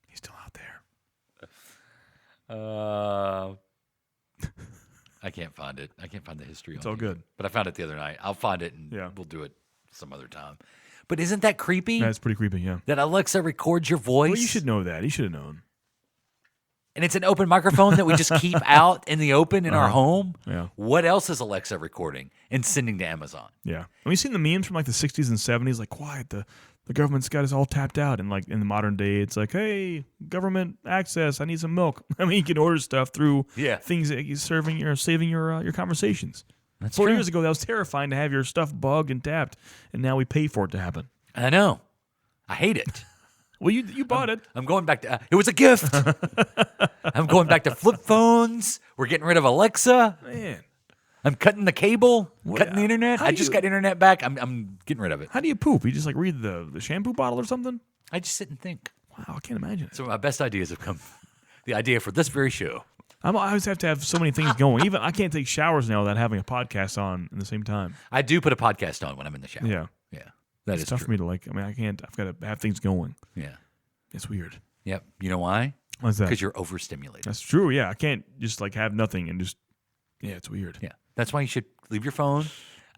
He's still out there. I can't find it. I can't find the history. It's on all here. good. But I found it the other night. I'll find it and Yeah. we'll do it some other time. But isn't that creepy? That's pretty creepy, yeah. That Alexa records your voice? Well, you should know that. You should have known. And it's an open microphone that we just keep out in the open in our home? Yeah. What else is Alexa recording and sending to Amazon? Yeah. And we've seen the memes from like the 60s and 70s, like, quiet, the government's got us all tapped out. And like in the modern day, it's like, hey, government access, I need some milk. I mean, you can order stuff through things that you're saving your conversations. That's 4 true. years ago, that was terrifying to have your stuff bugged and tapped. And now we pay for it to happen. I know. I hate it. Well, you bought it. I'm going back to it was a gift. I'm going back to flip phones. We're getting rid of Alexa. Man. I'm cutting the cable, cutting the internet. how I do just you- got internet back. I'm getting rid of it. How do you poop? You just like read the shampoo bottle or something? I just sit and think. Wow, I can't imagine it. So my best ideas have come. The idea for this very show. I always have to have so many things going. Even I can't take showers now without having a podcast on at the same time. I do put a podcast on when I'm in the shower. Yeah. Yeah. That It's is tough true. for me to like. I mean, I can't. I've got to have things going. Yeah. It's weird. Yep. You know why? What's that? Because you're overstimulated. That's true. Yeah, I can't just like have nothing and just. Yeah, it's weird. Yeah. That's why you should leave your phone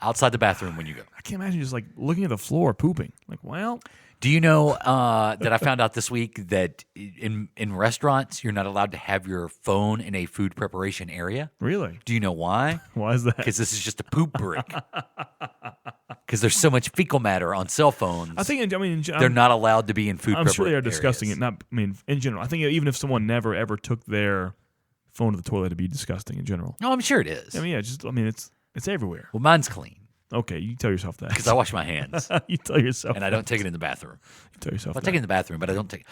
outside the bathroom when you go. I can't imagine just like looking at the floor pooping. Like, well, Do you know that I found out this week that in restaurants you're not allowed to have your phone in a food preparation area? Really? Do you know why? Why is that? Because this is just a poop brick. Because there's so much fecal matter on cell phones. I think. They're not allowed to be in food. I'm sure they are areas. discussing it. Not. I mean, in general, I think even if someone never ever took their phone to the toilet, it'd be disgusting in general. No, I'm sure it is. I mean, yeah. It's everywhere. Well, mine's clean Okay, you tell yourself that because I wash my hands you tell yourself, and I don't take it in the bathroom. You tell yourself. I take it in the bathroom, but I don't take.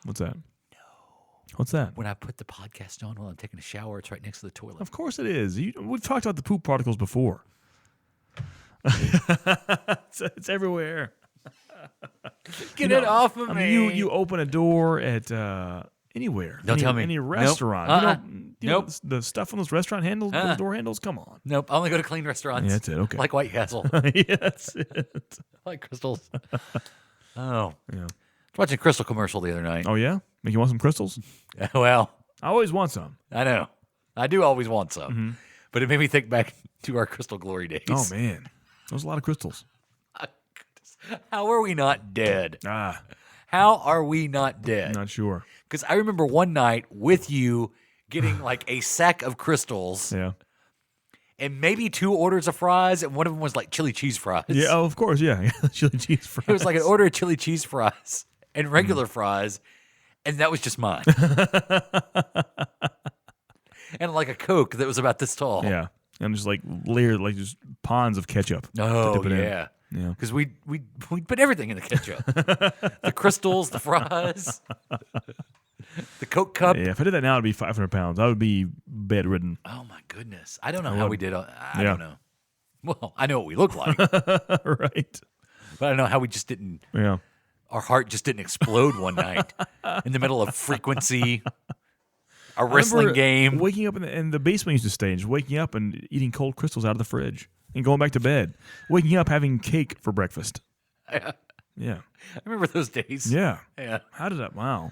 What's that? No. What's that? When I put the podcast on while I'm taking a shower, it's right next to the toilet. Of course it is. We've talked about the poop particles before. It's everywhere. Get it off of I me. mean, you open a door at anywhere. Don't tell me. Any Nope. restaurant. You know Nope. the stuff on those restaurant handles, those door handles. Come on. Nope. I only go to clean restaurants. Yeah, that's it. Okay. Like White Castle. Yeah, that's it. Like Crystals. Oh. Yeah. I was watching a Crystal commercial the other night. Oh yeah. Make you want some crystals? Well, I always want some. I know. I do always want some. Mm-hmm. But it made me think back to our crystal glory days. Oh, man. That was a lot of crystals. How are we not dead? Ah. How are we not dead? Not sure. Because I remember one night with you getting like a sack of crystals. Yeah. And maybe 2 orders of fries, and one of them was like chili cheese fries. Yeah, oh, of course, yeah. Chili cheese fries. It was like an order of chili cheese fries and regular fries, and that was just mine. And like a Coke that was about this tall. Yeah. And just like layered, like just ponds of ketchup. Oh, to dip it yeah. Yeah. Because we put everything in the ketchup. The crystals, the fries, the Coke cup. Yeah, if I did that now, it'd be 500 pounds. I would be bedridden. Oh, my goodness. I don't know how we did. I Yeah. don't know. Well, I know what we look like. Right. But I don't know how we just didn't. Yeah. Our heart just didn't explode one night in the middle of frequency, a wrestling game. Waking up in the basement used to stay, and just waking up and eating cold crystals out of the fridge and going back to bed. Waking up having cake for breakfast. Yeah. I remember those days. Yeah. Yeah. How did that? Wow.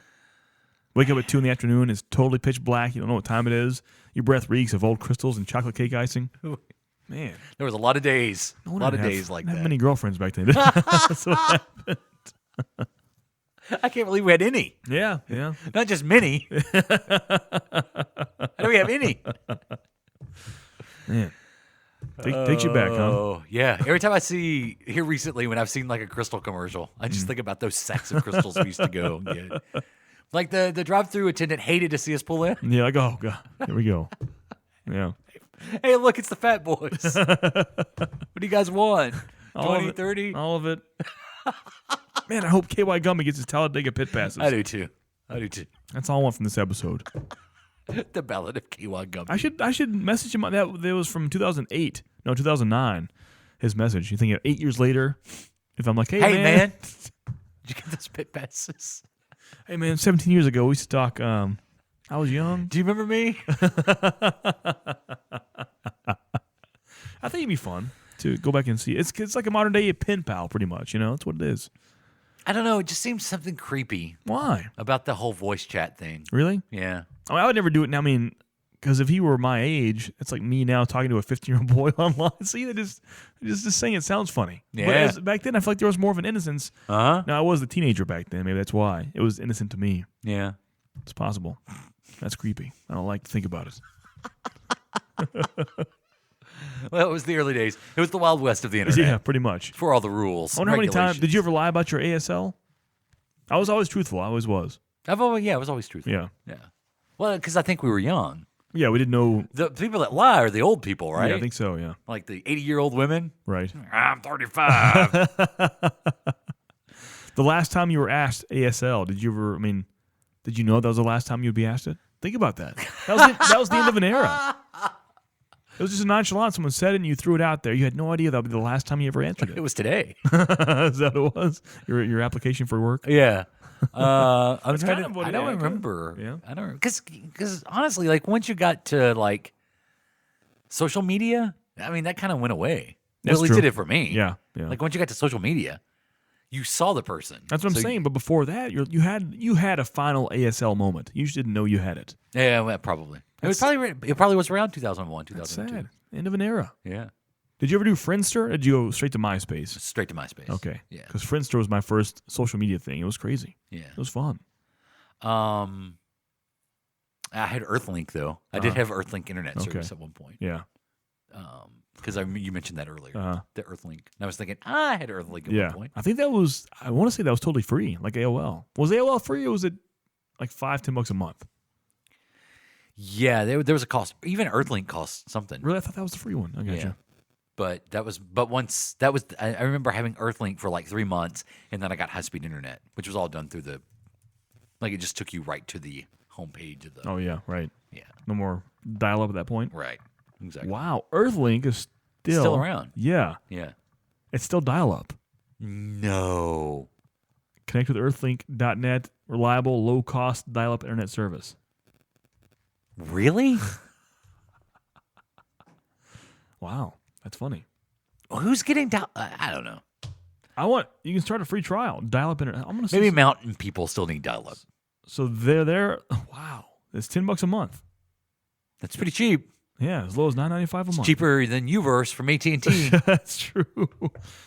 Wake up at 2 p.m. It's totally pitch black. You don't know what time it is. Your breath reeks of old crystals and chocolate cake icing. Man. There was a lot of days. A lot of days like I didn't that. have many girlfriends back then. That's what happened. I can't believe we had any. Yeah, yeah. Not just many. How do we have any? Man. Takes you back, huh? Oh, yeah. Every time here recently when I've seen like a crystal commercial, I just think about those sacks of crystals we used to go and get. Like the drive-through attendant hated to see us pull in. Yeah, like, oh, God. Here we go. Yeah. Hey, look, it's the fat boys. What do you guys want? 20, 30? All of it. Man, I hope KY Gummy gets his Talladega pit passes. I do too. That's all I want from this episode. The Ballad of KY Gummy. I should message him on that. That was from 2008. No, 2009. His message. You think 8 years later, if I'm like, hey man. Did you get those pit passes? Hey man, 17 years ago we used to talk. I was young. Do you remember me? I think it'd be fun to go back and see. It's like a modern day pen pal, pretty much. You know, that's what it is. I don't know. It just seems something creepy. Why? About the whole voice chat thing. Really? Yeah. I mean, I would never do it now. I mean, because if he were my age, it's like me now talking to a 15-year-old boy online. See, they just saying it sounds funny. Yeah. But back then, I feel like there was more of an innocence. Uh-huh. Now, I was a teenager back then. Maybe that's why. It was innocent to me. Yeah. It's possible. That's creepy. I don't like to think about it. Well, it was the early days. It was the Wild West of the internet. Yeah, pretty much. For all the rules. I wonder how many times. Did you ever lie about your ASL? I was always truthful. I always was. I was always truthful. Yeah. Yeah. Well, because I think we were young. Yeah, we didn't know. The people that lie are the old people, right? Yeah, I think so, yeah. Like the 80-year-old women. Right. I'm 35. The last time you were asked ASL, did you know that was the last time you'd be asked it? Think about that. That was the end of an era. It was just a nonchalant. Someone said it and you threw it out there. You had no idea that would be the last time you ever answered it. It was today. Is that what it was? Your application for work? Yeah. I That's kind of what I it don't is. remember. Yeah. I don't because honestly, like once you got to like social media, I mean that kind of went away. That's At least true. it did for me. Yeah, yeah. Like once you got to social media, you saw the person. That's what I'm saying. But before that, you had a final ASL moment. You just didn't know you had it. Yeah, well, probably. It probably was around 2001, 2002. Sad. End of an era. Yeah. Did you ever do Friendster, or did you go straight to MySpace? Straight to MySpace. Okay. Yeah. Because Friendster was my first social media thing. It was crazy. Yeah. It was fun. I had Earthlink though. I did have Earthlink internet service at one point. Yeah. Because you mentioned that earlier, the Earthlink. And I was thinking, I had Earthlink at one point. I think I want to say that was totally free, like AOL. Was AOL free, or was it like $5-10 a month? Yeah, there was a cost. Even Earthlink cost something. Really? I thought that was the free one. I gotcha. Yeah. But I remember having Earthlink for like 3 months, and then I got high-speed internet, which was all done through it just took you right to the homepage of the. Oh yeah, right. Yeah. No more dial-up at that point. Right. Exactly. Wow, Earthlink is still around. Yeah. Yeah. It's still dial-up. No. Connect with earthlink.net, reliable, low-cost dial-up internet service. Really? Wow, that's funny. Well, who's getting down? I don't know. You can start a free trial. Dial-up internet. I'm gonna Maybe mountain people still need dial-up. So they're there. Wow, it's $10 a month. That's pretty cheap. Yeah, as low as $9.95 a month. Cheaper than Uverse from AT&T. That's true.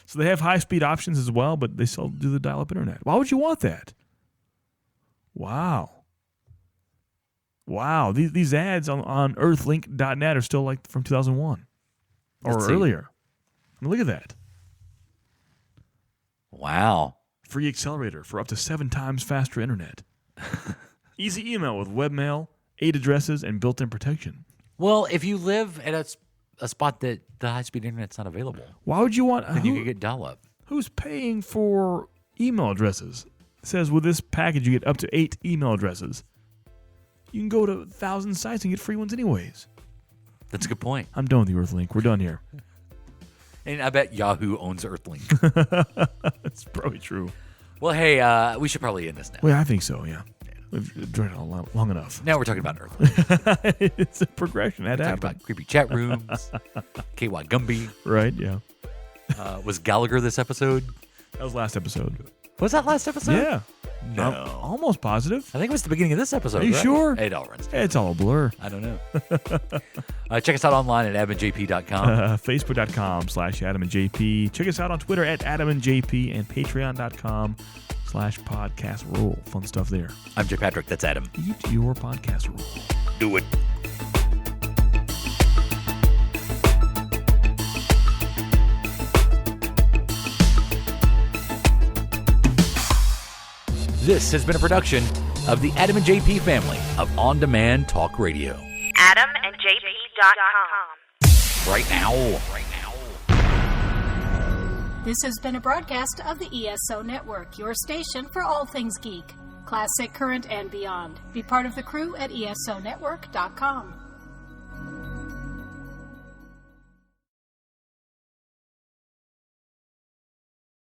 So they have high-speed options as well, but they still do the dial-up internet. Why would you want that? Wow. These ads on earthlink.net are still like from 2001 or earlier. I mean, look at that. Wow. Free accelerator for up to 7 times faster internet. Easy email with webmail, 8 addresses, and built-in protection. Well, if you live at a spot that the high-speed internet's not available, why would you want? Then you could get dial-up. Who's paying for email addresses? It says with this package you get up to 8 email addresses. You can go to 1,000 sites and get free ones anyways. That's a good point. I'm done with the Earthlink. We're done here. And I bet Yahoo owns Earthlink. That's probably true. Well, hey, we should probably end this now. Well, I think so, yeah. We've done it long enough. Now we're talking about Earthlink. It's a progression. We're talking about creepy chat rooms, KY Gumby. Right, yeah. Was Gallagher this episode? That was last episode. Was that last episode? Yeah. No. I'm almost positive. I think it was the beginning of this episode. Are you sure? It all runs together. It's all a blur. I don't know. Check us out online at adamandjp.com. Facebook.com/AdamandJP. Check us out on Twitter at AdamandJP and Patreon.com/podcast roll. Fun stuff there. I'm Jay Patrick. That's Adam. Eat your podcast roll. Do it. This has been a production of the Adam and JP family of on-demand talk radio. AdamandJP.com. Right now. This has been a broadcast of the ESO Network, your station for all things geek, classic, current, and beyond. Be part of the crew at ESONetwork.com.